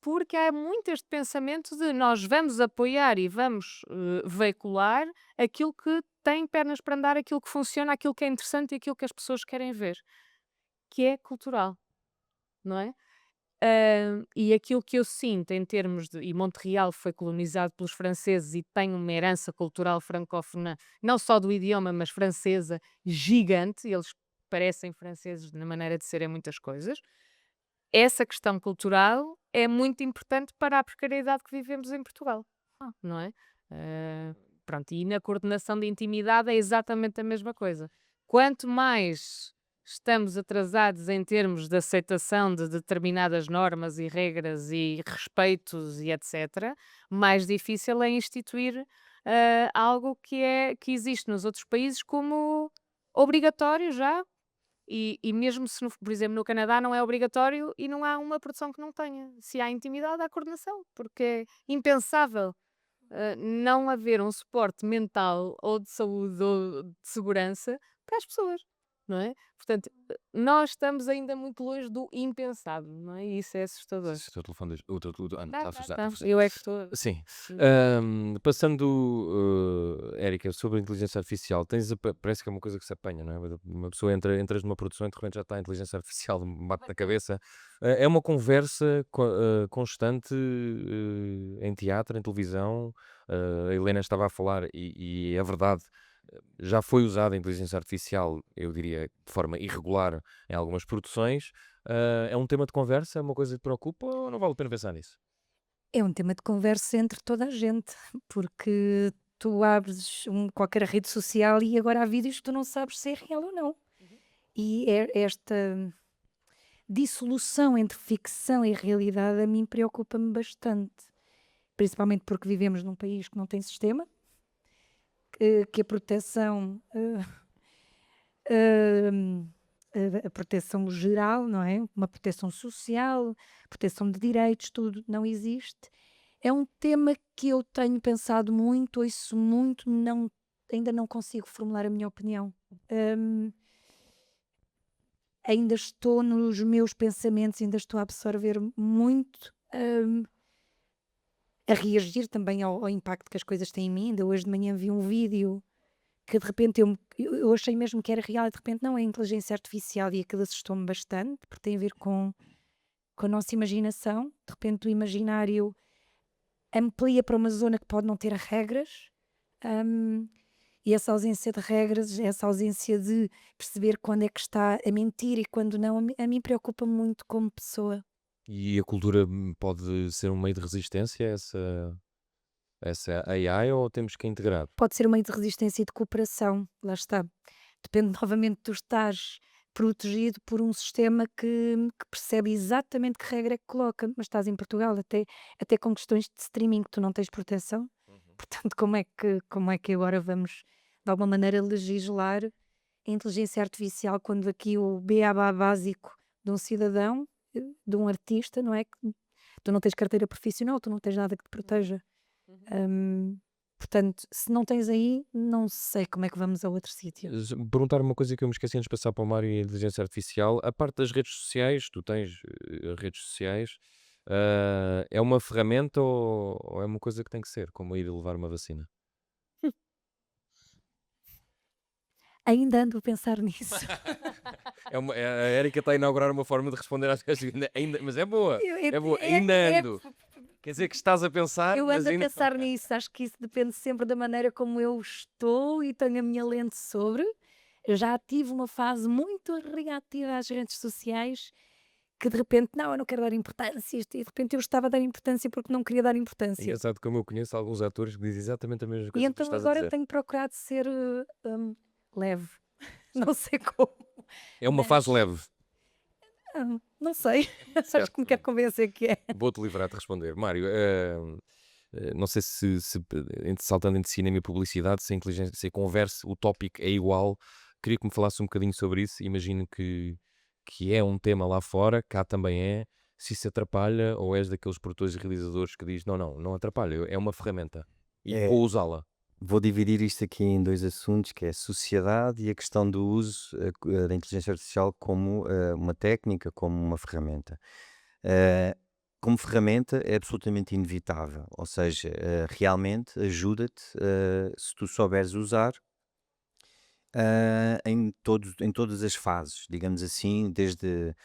porque há muito este pensamento de nós vamos apoiar e vamos veicular aquilo que tem pernas para andar, aquilo que funciona, aquilo que é interessante e aquilo que as pessoas querem ver, que é cultural, não é? E aquilo que eu sinto em termos de. E Montreal foi colonizado pelos franceses e tem uma herança cultural francófona, não só do idioma, mas francesa, gigante. Eles parecem franceses na maneira de serem muitas coisas. Essa questão cultural é muito importante para a precariedade que vivemos em Portugal, não é? Pronto, e na coordenação de intimidade é exatamente a mesma coisa. Quanto mais estamos atrasados em termos de aceitação de determinadas normas e regras e respeitos e etc., mais difícil é instituir algo que existe nos outros países como obrigatório já. E mesmo se, por exemplo, no Canadá não é obrigatório e não há uma produção que não tenha. Se há intimidade, há coordenação, porque é impensável não haver um suporte mental ou de saúde ou de segurança para as pessoas, não é? Portanto, nós estamos ainda muito longe do impensável, não é? E isso é assustador. Se o teu telefone diz. Está a Tá, funcionar. tá. Eu é que estou. Sim. Sim. Passando, Érica, sobre a inteligência artificial, parece que é uma coisa que se apanha, não é? Uma pessoa entras numa produção e de repente já está a inteligência artificial, bate na cabeça. É uma conversa constante em teatro, em televisão. A Helena estava a falar e é verdade. Já foi usada a inteligência artificial, eu diria, de forma irregular em algumas produções. É um tema de conversa? É uma coisa que te preocupa ou não vale a pena pensar nisso? É um tema de conversa entre toda a gente, porque tu abres qualquer rede social e agora há vídeos que tu não sabes se é real ou não. E esta dissolução entre ficção e realidade a mim preocupa-me bastante, principalmente porque vivemos num país que não tem sistema, que a proteção, a proteção geral, não é? Uma proteção social, proteção de direitos, tudo não existe. É um tema que eu tenho pensado muito, ouço muito, ainda não consigo formular a minha opinião. Ainda estou nos meus pensamentos, ainda estou a absorver muito, a reagir também ao impacto que as coisas têm em mim. Ainda hoje de manhã vi um vídeo que de repente eu achei mesmo que era real e de repente não, é inteligência artificial, e aquilo assustou-me bastante, porque tem a ver com a nossa imaginação. De repente o imaginário amplia para uma zona que pode não ter regras, e essa ausência de regras, essa ausência de perceber quando é que está a mentir e quando não, a mim preocupa muito como pessoa. E a cultura pode ser um meio de resistência a essa AI, ou temos que integrar? Pode ser um meio de resistência e de cooperação, lá está. Depende novamente de tu estares protegido por um sistema que percebe exatamente que regra é que coloca, mas estás em Portugal, até com questões de streaming, que tu não tens proteção. Portanto, como é que agora vamos, de alguma maneira, legislar a inteligência artificial quando aqui o beabá básico de um cidadão, de um artista, não é? Que tu não tens carteira profissional, tu não tens nada que te proteja. Portanto, se não tens aí, não sei como é que vamos a outro sítio. Perguntar uma coisa que eu me esqueci antes de passar para o Mário e a inteligência artificial. A parte das redes sociais, tu tens redes sociais, é uma ferramenta ou é uma coisa que tem que ser, como ir levar uma vacina? Ainda ando a pensar nisso. A Érica está a inaugurar uma forma de responder às coisas, mas é boa, é boa, ainda ando. Quer dizer que estás a pensar, Eu mas ando a ainda... pensar nisso, acho que isso depende sempre da maneira como eu estou e tenho a minha lente sobre. Eu já tive uma fase muito reativa às redes sociais, que de repente, não, eu não quero dar importância a isto, e de repente eu estava a dar importância porque não queria dar É importância. engraçado como eu conheço alguns atores que dizem exatamente a mesma E coisa que tu então estás a agora dizer. tenho procurado ser leve. Não sei como, É uma fase mas leve. não sei. Acho Certo. que me quer convencer que é. Vou-te livrar de responder. Mário, não sei saltando entre cinema e publicidade, se a inteligência, se a conversa, o tópico é igual. Queria que me falasse um bocadinho sobre isso. Imagino que é um tema lá fora, cá também é. Se isso atrapalha, ou és daqueles produtores e realizadores que diz não atrapalha, é uma ferramenta e É, vou usá-la. vou dividir isto aqui em dois assuntos, que é a sociedade e a questão do uso da inteligência artificial como uma técnica, como uma ferramenta. Eh, Como ferramenta é absolutamente inevitável, ou seja, realmente ajuda-te, se tu souberes usar, em todas as fases, digamos assim, desde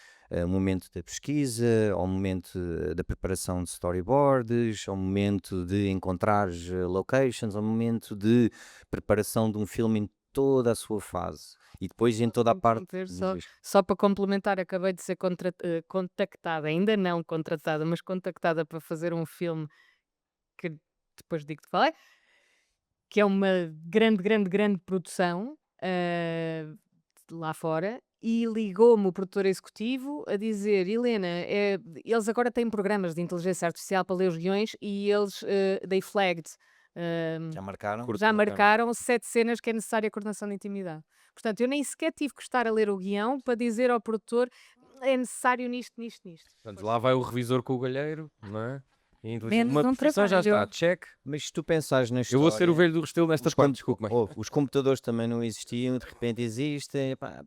o momento da pesquisa, ao momento da preparação de storyboards, ao momento de encontrar locations, ao momento de preparação de um filme em toda a sua fase. E depois em toda a parte. Interromper Diz isto. só para complementar, acabei de ser contactada, ainda não contratada, mas contactada para fazer um filme que depois digo-te qual é, que é uma grande, grande, grande produção lá fora, e ligou-me o produtor executivo a dizer: Helena, eles agora têm programas de inteligência artificial para ler os guiões e eles, they flagged, Já marcaram? já marcaram 7 cenas que é necessária coordenação de intimidade. Portanto, eu nem sequer tive que estar a ler o guião para dizer ao produtor: é necessário nisto, nisto, nisto. Portanto, lá vai o revisor com o galheiro, não é? E a inteligência- Menos uma um profissão já trabalho. está, check. Mas se tu pensares na Eu vou ser o história, velho do Restelo nesta os, parte, com- desculpa. os computadores também não existiam, de repente existem, pá,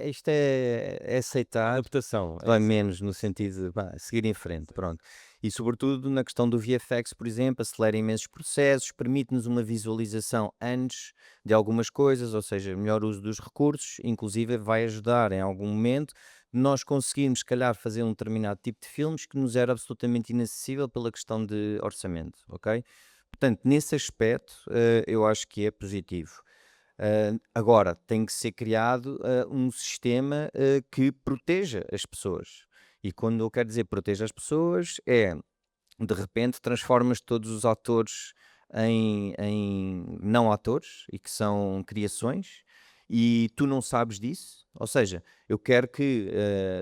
isto é aceitar. Adaptação. Dói menos no sentido de pá, seguir em frente, pronto. E sobretudo na questão do VFX, por exemplo, acelera imensos processos, permite-nos uma visualização antes de algumas coisas, ou seja, melhor uso dos recursos, inclusive vai ajudar em algum momento nós conseguirmos, se calhar, fazer um determinado tipo de filmes que nos era absolutamente inacessível pela questão de orçamento, ok? Portanto, nesse aspecto, eu acho que é positivo. Agora, tem que ser criado um sistema que proteja as pessoas. E quando eu quero dizer proteja as pessoas, é de repente transformas todos os atores em não atores e que são criações e tu não sabes disso. Ou seja, eu quero que,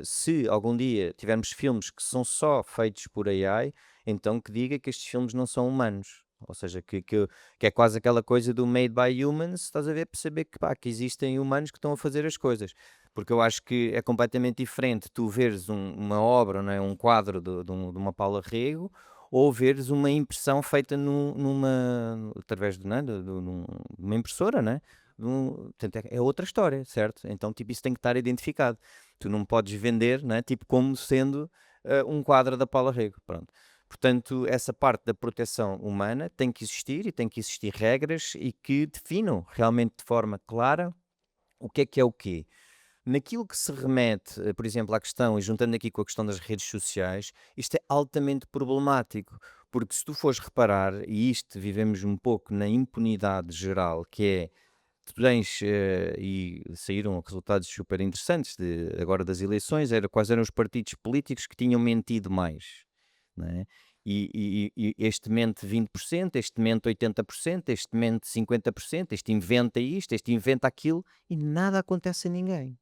se algum dia tivermos filmes que são só feitos por AI, então que diga que estes filmes não são humanos. Ou seja, que é quase aquela coisa do made by humans, estás a ver, perceber que, pá, que existem humanos que estão a fazer as coisas. Porque eu acho que é completamente diferente tu veres uma obra, não é? Um quadro de uma Paula Rego, ou veres uma impressão feita através de uma impressora, né? Portanto, é outra história, certo? Então, tipo, isso tem que estar identificado. Tu não podes vender, né? Tipo, como sendo um quadro da Paula Rego. Pronto. Portanto, essa parte da proteção humana tem que existir e tem que existir regras e que definam realmente de forma clara o que é o quê. Naquilo que se remete, por exemplo, à questão, e juntando aqui com a questão das redes sociais, isto é altamente problemático, porque se tu fores reparar, e isto vivemos um pouco na impunidade geral, que é, tu tens, e saíram resultados super interessantes agora das eleições, quais eram os partidos políticos que tinham mentido mais, não é? E este mente 20%, este mente 80%, este mente 50%, este inventa isto, este inventa aquilo, e nada acontece a ninguém.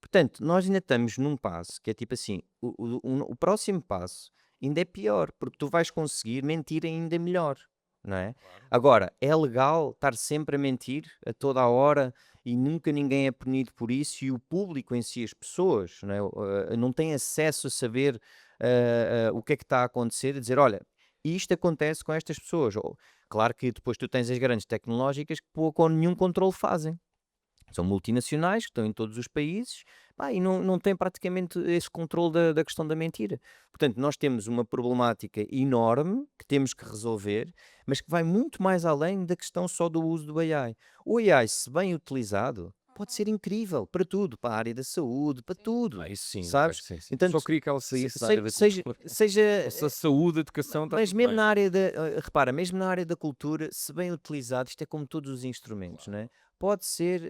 Portanto, nós ainda estamos num passo que é tipo assim, o próximo passo ainda é pior, porque tu vais conseguir mentir ainda melhor, não é? Agora, é legal estar sempre a mentir a toda a hora e nunca ninguém é punido por isso e o público em si, as pessoas, não é? Não têm acesso a saber o que é que está a acontecer, a dizer, olha, isto acontece com estas pessoas. Claro que depois tu tens as grandes tecnológicas que pouco ou nenhum controle fazem. São multinacionais que estão em todos os países, pá, e não têm praticamente esse controle da questão da mentira. Portanto, nós temos uma problemática enorme que temos que resolver, mas que vai muito mais além da questão só do uso do AI. O AI, se bem utilizado, pode ser incrível para tudo, para a área da saúde, para tudo, Isso sim, ok, sabes? sim, sim. Então, Só queria que ela saísse da área da seja, cultura. seja, Essa saúde, educação, está mas tudo mesmo bem. na área repara, mesmo na área da cultura, se bem utilizado, isto é como todos os instrumentos, não é? Pode ser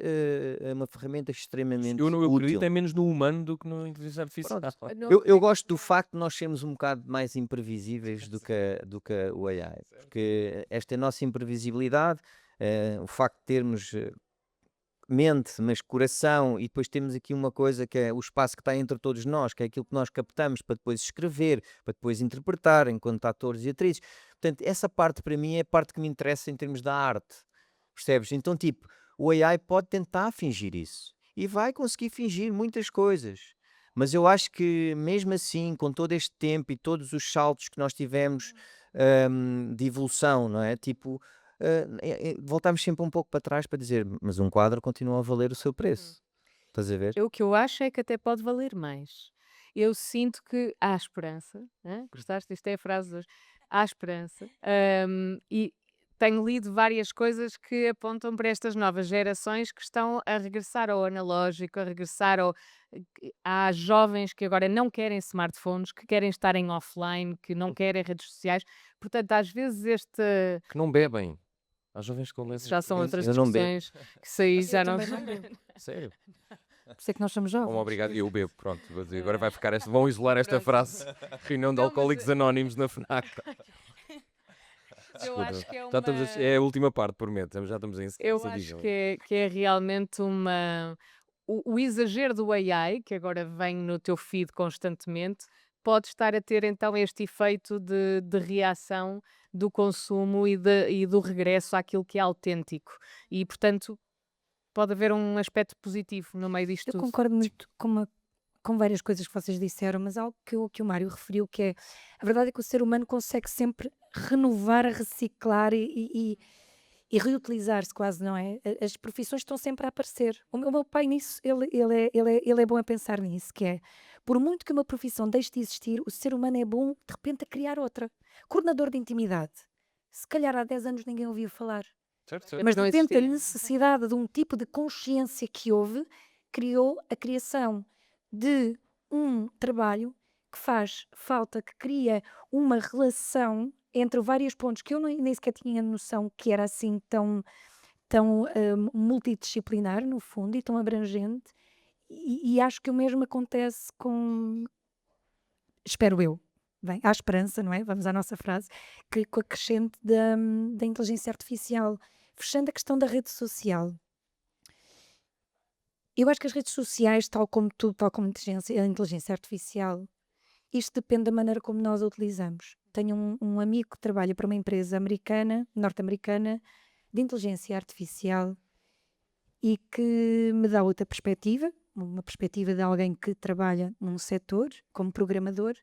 uma ferramenta extremamente Eu acredito útil. é menos no humano do que na inteligência artificial. Pronto. Não Eu acredito. gosto do facto de nós sermos um bocado mais imprevisíveis do que o AI, porque esta nossa imprevisibilidade, o facto de termos mente, mas coração, e depois temos aqui uma coisa que é o espaço que está entre todos nós, que é aquilo que nós captamos para depois escrever, para depois interpretar enquanto atores e atrizes. Portanto, essa parte para mim é a parte que me interessa em termos da arte, percebes? Então, tipo, o AI pode tentar fingir isso e vai conseguir fingir muitas coisas. Mas eu acho que mesmo assim, com todo este tempo e todos os saltos que nós tivemos de evolução, não é? Tipo, voltamos sempre um pouco para trás para dizer, mas um quadro continua a valer o seu preço. Estás a ver? O que eu acho é que até pode valer mais. Eu sinto que há esperança. Hã? Gostaste? Isto é a frase de hoje. Há esperança. E tenho lido várias coisas que apontam para estas novas gerações que estão a regressar ao analógico, a regressar ao. Há jovens que agora não querem smartphones, que querem estar em offline, que não querem redes sociais. Portanto, às vezes este. Que não bebem. Há jovens com Isso já são outras Eu não bebo. discussões que isso aí já não. também não bebo. Sério? Por isso é que nós somos Bom, jovens. obrigado. Eu bebo, pronto. Vou dizer, agora vai ficar esta. Vão isolar esta Pronto. frase. Reunião de Não, mas Alcoólicos Anónimos na FNAC. eu Desculpa. acho que é Já uma. estamos é a última parte, prometo. Já estamos em Eu sequência, acho digam. que é realmente uma. O exagero do AI, que agora vem no teu feed constantemente, pode estar a ter então este efeito de reação do consumo e do regresso àquilo que é autêntico. E, portanto, pode haver um aspecto positivo no meio disto Eu tudo. concordo muito com várias coisas que vocês disseram, mas algo que o Mário referiu, que é a verdade é que o ser humano consegue sempre renovar, reciclar e reutilizar-se quase, não é? As profissões estão sempre a aparecer. O meu pai nisso, ele é bom a pensar nisso, que é, por muito que uma profissão deixe de existir, o ser humano é bom, de repente, a criar outra. Coordenador de intimidade. Se calhar há 10 anos ninguém ouvia falar. Certo, certo. Mas de não repente a existia. necessidade de um tipo de consciência que houve, criou a criação de um trabalho que faz falta, que cria uma relação entre vários pontos que eu nem sequer tinha noção que era assim tão multidisciplinar, no fundo, e tão abrangente. E acho que o mesmo acontece com, espero eu, bem, há esperança, não é? Vamos à nossa frase, que com a crescente da inteligência artificial. Fechando a questão da rede social, Eu acho que as redes sociais, tal como tudo, tal como a inteligência artificial, isto depende da maneira como nós a utilizamos. Tenho um amigo que trabalha para uma empresa americana, norte-americana, de inteligência artificial e que me dá outra perspectiva, uma perspectiva de alguém que trabalha num setor como programador.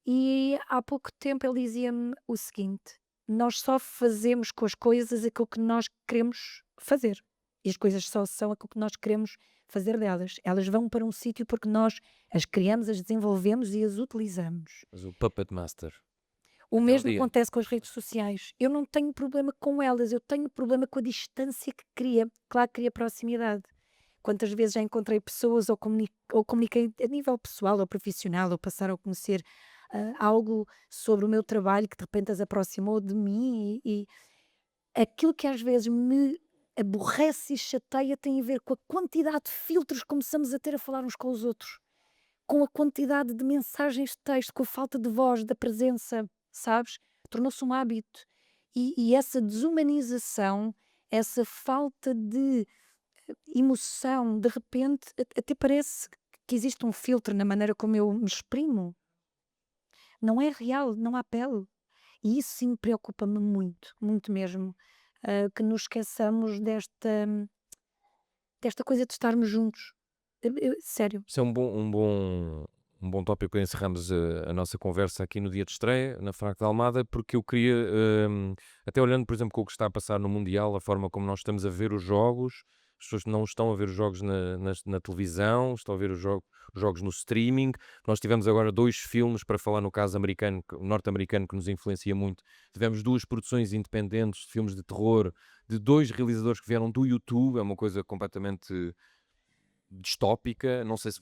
E há pouco tempo ele dizia-me o seguinte: nós só fazemos com as coisas aquilo que nós queremos fazer. E as coisas só são aquilo que nós queremos fazer delas. Elas vão para um sítio porque nós as criamos, as desenvolvemos e as utilizamos. Mas o Puppet Master, O aquele mesmo dia. acontece com as redes sociais. Eu não tenho problema com elas, eu tenho problema com a distância que cria. Claro que cria proximidade. Quantas vezes já encontrei pessoas ou comuniquei a nível pessoal ou profissional, ou passaram a conhecer algo sobre o meu trabalho que de repente as aproximou de mim e aquilo que às vezes me aborrece e chateia tem a ver com a quantidade de filtros que começamos a ter a falar uns com os outros, com a quantidade de mensagens de texto, com a falta de voz, da presença, sabes? Tornou-se um hábito. E essa desumanização, essa falta de emoção, de repente, até parece que existe um filtro na maneira como eu me exprimo. Não é real, não há pele. E isso sim preocupa-me muito, muito mesmo, que nos esqueçamos desta coisa de estarmos juntos. Sério. Isso é um bom tópico para encerrarmos a nossa conversa aqui no dia de estreia, na FNAC de Almada, porque eu queria, até olhando, por exemplo, com o que está a passar no Mundial, a forma como nós estamos a ver os jogos, as pessoas não estão a ver os jogos na televisão, estão a ver os jogos no streaming. Nós tivemos agora 2 filmes, para falar no caso americano, norte-americano, que nos influencia muito. Tivemos 2 produções independentes de filmes de terror, de 2 realizadores que vieram do YouTube, é uma coisa completamente distópica, não sei se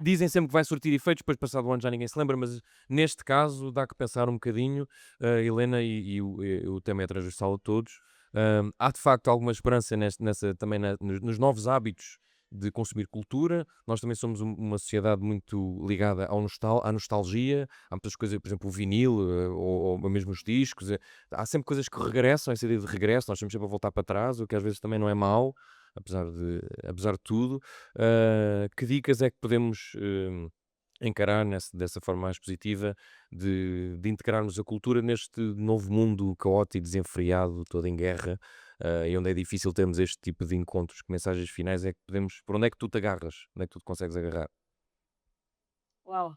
dizem sempre que vai surtir efeitos, depois passado o ano já ninguém se lembra, mas neste caso dá que pensar um bocadinho, Helena, e o tema é transversal a todos. Há de facto alguma esperança também nos novos hábitos de consumir cultura. Nós também somos uma sociedade muito ligada à nostalgia. Há muitas coisas, por exemplo, o vinil, ou mesmo os discos. Há sempre coisas que regressam, essa ideia de regresso, nós temos sempre a voltar para trás, o que às vezes também não é mau, apesar de tudo. Que dicas é que podemos encarar dessa forma mais positiva de integrarmos a cultura neste novo mundo caótico e desenfreado, todo em guerra, e onde é difícil termos este tipo de encontros? Que mensagens finais é que podemos, por onde é que tu te agarras? Onde é que tu te consegues agarrar? Uau!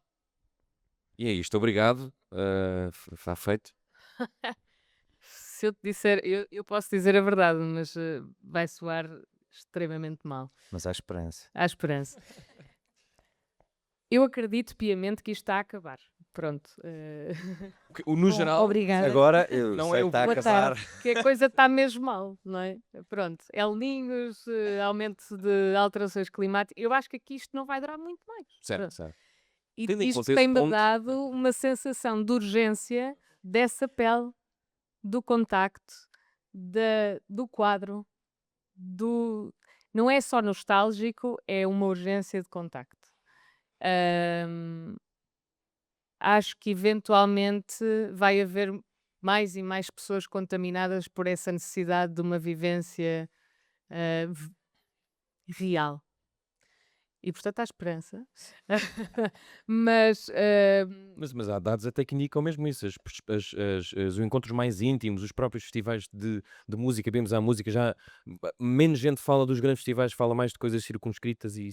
E é isto, obrigado, está feito. Se eu te disser, eu posso dizer a verdade, mas vai soar extremamente mal. Mas há esperança. Há esperança. Eu acredito piamente que isto está a acabar. Pronto. No Bom, geral, obrigada. Agora eu Não sei é que o- está a Boa casar. Que a coisa está mesmo mal, não é? Pronto. El Ninhos, aumento de alterações climáticas. Eu acho que aqui isto não vai durar muito mais. certo, Pronto. certo. E Tendo em isto conta esse tem-me ponto- dado uma sensação de urgência dessa pele, do contacto, do quadro, não é só nostálgico, é uma urgência de contacto. Ahm, Acho que eventualmente vai haver mais e mais pessoas contaminadas por essa necessidade de uma vivência real. E portanto há esperança. Mas Mas há dados até que indicam mesmo isso, os encontros mais íntimos, os próprios festivais de música, vemos a música, já menos gente fala dos grandes festivais, fala mais de coisas circunscritas e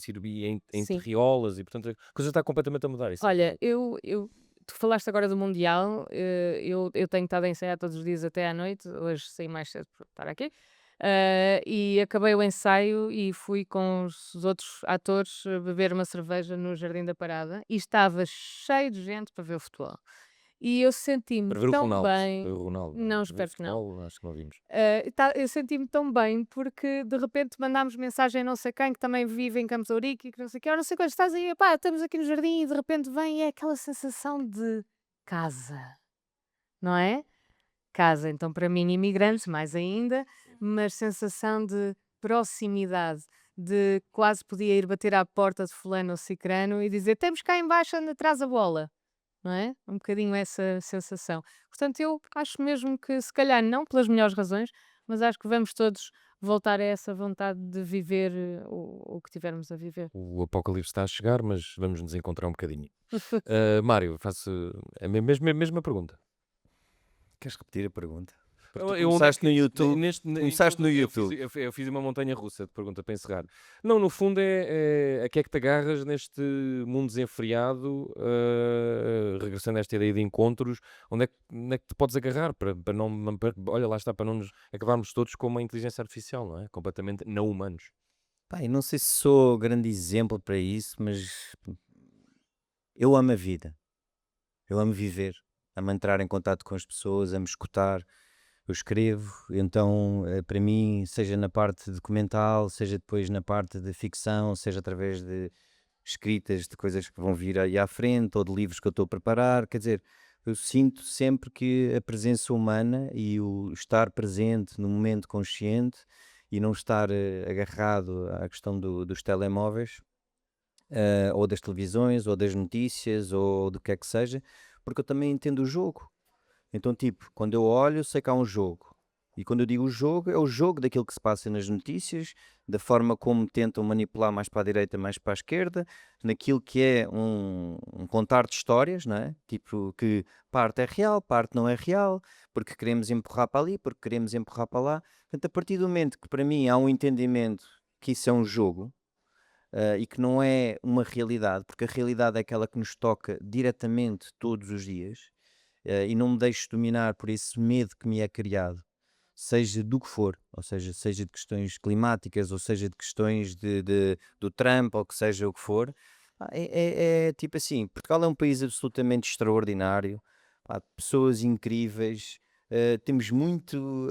em sim. terriolas, e portanto a coisa está completamente a mudar. Isso é Olha, verdade. tu falaste agora do Mundial, eu tenho estado a ensaiar todos os dias até à noite, hoje saí mais cedo para estar aqui, e acabei o ensaio e fui com os outros atores beber uma cerveja no Jardim da Parada e estava cheio de gente para ver o futebol. E eu senti-me Para ver o tão Ronaldo, bem. ver o Ronaldo, Não, ver espero que não. futebol, acho que não vimos. Eu senti-me tão bem porque de repente mandámos mensagem a não sei quem que também vive em Campos Ourique e que não sei o quê, não sei quando estás aí, pá, estamos aqui no jardim e de repente vem e é aquela sensação de casa, não é? Casa, então para mim imigrantes, mais ainda, mas sensação de proximidade, de quase podia ir bater à porta de fulano ou cicrano e dizer, temos cá em baixo, anda atrás a bola. Não é? Um bocadinho essa sensação. Portanto, eu acho mesmo que, se calhar não pelas melhores razões, mas acho que vamos todos voltar a essa vontade de viver o que tivermos a viver. O apocalipse está a chegar, mas vamos nos encontrar um bocadinho. Mário, faço a mesma pergunta. Queres repetir a pergunta? Porque Eu, tu eu onde é começaste no que, YouTube. neste, Começaste no eu fiz, YouTube. eu fiz uma montanha russa de pergunta para encerrar. Não, no fundo a que é que te agarras neste mundo desenfreado, regressando a esta ideia de encontros, onde é que te podes agarrar para não, olha, lá está, para não nos acabarmos todos com uma inteligência artificial, não é? Completamente não humanos. Pá, eu não sei se sou grande exemplo para isso, mas eu amo a vida. Eu amo viver. Amo entrar em contato com as pessoas, amo escutar. Eu escrevo, então para mim, seja na parte documental, seja depois na parte de ficção, seja através de escritas de coisas que vão vir aí à frente ou de livros que eu estou a preparar, quer dizer, eu sinto sempre que a presença humana e o estar presente no momento consciente e não estar agarrado à questão dos telemóveis, ou das televisões, ou das notícias, ou do que é que seja, porque eu também entendo o jogo. Então, tipo, quando eu olho, eu sei que há um jogo. E quando eu digo jogo, é o jogo daquilo que se passa nas notícias, da forma como tentam manipular mais para a direita, mais para a esquerda, naquilo que é um contar de histórias, não é? Tipo, que parte é real, parte não é real, porque queremos empurrar para ali, porque queremos empurrar para lá. Portanto, a partir do momento que para mim há um entendimento que isso é um jogo, e que não é uma realidade, porque a realidade é aquela que nos toca diretamente todos os dias, e não me deixo dominar por esse medo que me é criado, seja do que for, ou seja de questões climáticas, ou seja de questões do Trump, ou que seja o que for. É tipo assim, Portugal é um país absolutamente extraordinário, pá, pessoas incríveis, temos muito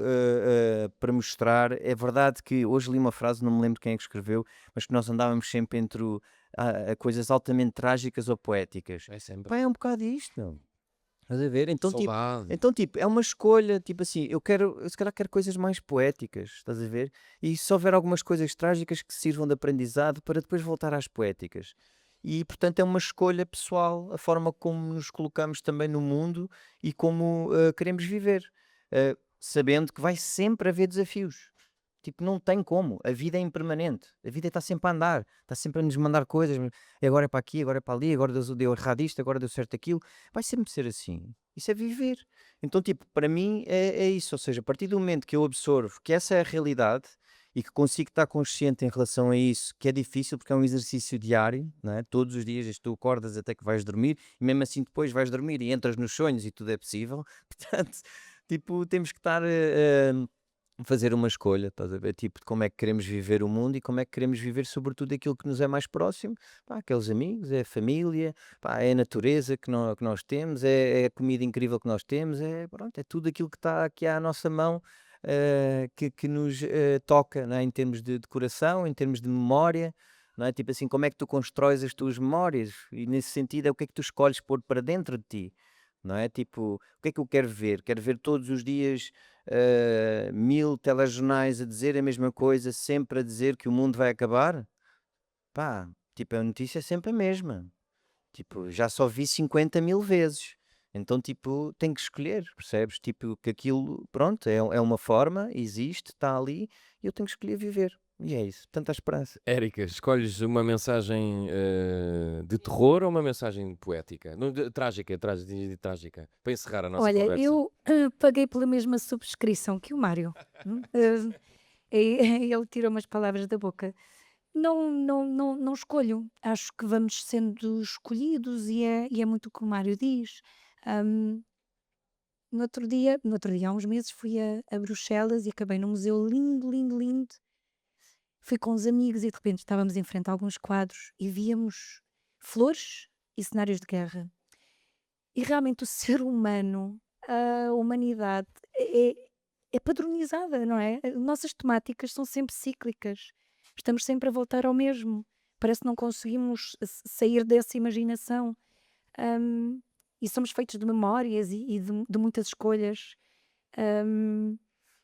para mostrar. É verdade que hoje li uma frase, não me lembro quem é que escreveu, mas que nós andávamos sempre entre a coisas altamente trágicas ou poéticas. É sempre. Pá, é um bocado isto, meu. Estás a ver? Saudade. Então, tipo, é uma escolha, tipo assim, eu se calhar quero coisas mais poéticas, estás a ver? E se houver algumas coisas trágicas que sirvam de aprendizado para depois voltar às poéticas. E, portanto, é uma escolha pessoal, a forma como nos colocamos também no mundo e como queremos viver. Sabendo que vai sempre haver desafios. Tipo, não tem como. A vida é impermanente. A vida está sempre a andar. Está sempre a nos mandar coisas. E agora é para aqui, agora é para ali, agora deu errado isto, agora deu certo aquilo. Vai sempre ser assim. Isso é viver. Então, tipo, para mim é isso. Ou seja, a partir do momento que eu absorvo que essa é a realidade e que consigo estar consciente em relação a isso, que é difícil porque é um exercício diário, não é? Todos os dias tu acordas até que vais dormir e mesmo assim depois vais dormir e entras nos sonhos e tudo é possível. Portanto, tipo, temos que estar fazer uma escolha, estás a ver? Tipo, de como é que queremos viver o mundo e como é que queremos viver, sobretudo, aquilo que nos é mais próximo. Pá, aqueles amigos, é a família, pá, é a natureza que nós temos, é a comida incrível que nós temos, pronto, é tudo aquilo que está aqui à nossa mão, que nos toca, não é? Em termos de decoração, em termos de memória. Não é? Tipo assim, como é que tu constróis as tuas memórias? E nesse sentido, é o que é que tu escolhes pôr para dentro de ti? Não é? Tipo, o que é que eu quero ver? Quero ver todos os dias 1000 telejornais a dizer a mesma coisa, sempre a dizer que o mundo vai acabar? Pá, tipo, a notícia é sempre a mesma. Tipo, já só vi 50.000 vezes. Então, tipo, tem que escolher, percebes? Tipo, que aquilo, pronto, é uma forma, existe, está ali, e eu tenho que escolher viver. E é isso, tanta esperança. Érica, escolhes uma mensagem de terror ou uma mensagem poética? Não, trágica, trágica, para encerrar a nossa Olha, conversa. eu paguei pela mesma subscrição que o Mário. Ele tirou umas palavras da boca. Não escolho. Acho que vamos sendo escolhidos e é muito o que o Mário diz. Hum, no outro dia, há uns meses, fui a Bruxelas e acabei num museu lindo, lindo, lindo. Fui com os amigos e de repente estávamos em frente a alguns quadros e víamos flores e cenários de guerra. E realmente o ser humano, a humanidade é padronizada, não é? Nossas temáticas são sempre cíclicas. Estamos sempre a voltar ao mesmo. Parece que não conseguimos sair dessa imaginação. Hum, e somos feitos de memórias e de muitas escolhas. Hum,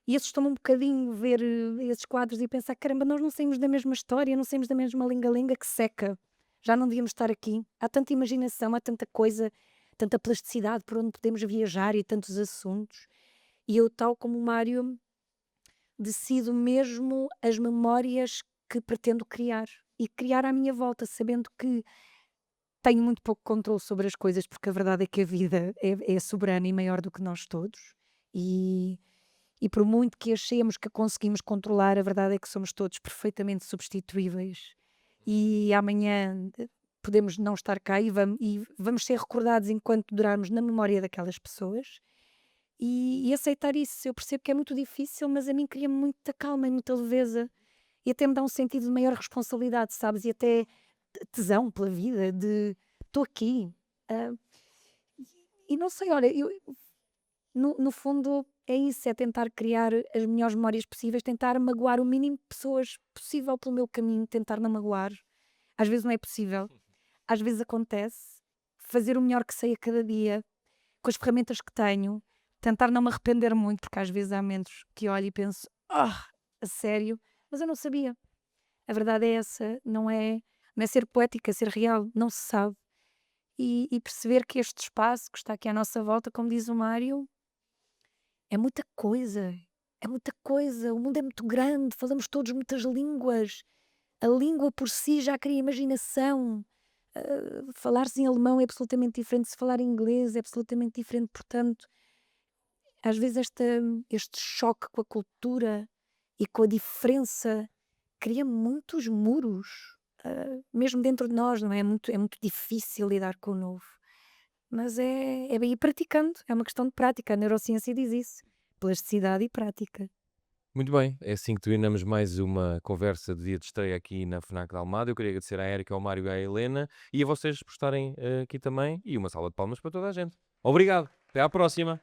e assustou-me um bocadinho ver esses quadros e pensar: caramba, nós não saímos da mesma história, não saímos da mesma lenga-lenga que seca. Já não devíamos estar aqui. Há tanta imaginação, há tanta coisa, tanta plasticidade por onde podemos viajar e tantos assuntos. E eu, tal como o Mário, decido mesmo as memórias que pretendo criar e criar à minha volta, sabendo que tenho muito pouco controle sobre as coisas, porque a verdade é que a vida é soberana e maior do que nós todos. E, e por muito que achemos que a conseguimos controlar, a verdade é que somos todos perfeitamente substituíveis. E amanhã podemos não estar cá e vamos ser recordados enquanto durarmos na memória daquelas pessoas. E aceitar isso, eu percebo que é muito difícil, mas a mim cria-me muita calma e muita leveza. E até me dá um sentido de maior responsabilidade, sabes? E até tesão pela vida, de estou aqui. ah, e não sei, olha, no fundo é isso, é tentar criar as melhores memórias possíveis, tentar magoar o mínimo de pessoas possível pelo meu caminho, tentar não magoar. Às vezes não é possível, às vezes acontece. Fazer o melhor que sei a cada dia, com as ferramentas que tenho, tentar não me arrepender muito, porque às vezes há momentos que olho e penso, a sério, mas eu não sabia. A verdade é essa, não é ser poética, é ser real, não se sabe. E perceber que este espaço que está aqui à nossa volta, como diz o Mário, é muita coisa, é muita coisa. O mundo é muito grande, falamos todos muitas línguas. A língua por si já cria imaginação. Falar-se em alemão é absolutamente diferente de se falar em inglês, é absolutamente diferente. Portanto, às vezes este choque com a cultura e com a diferença cria muitos muros, mesmo dentro de nós, não é? É muito difícil lidar com o novo. Mas é bem ir praticando, é uma questão de prática. A neurociência diz isso: plasticidade e prática. Muito bem, é assim que terminamos mais uma conversa de dia de estreia aqui na FNAC da Almada. Eu queria agradecer à Érica, ao Mário e à Helena e a vocês por estarem aqui também e uma salva de palmas para toda a gente. Obrigado, até à próxima.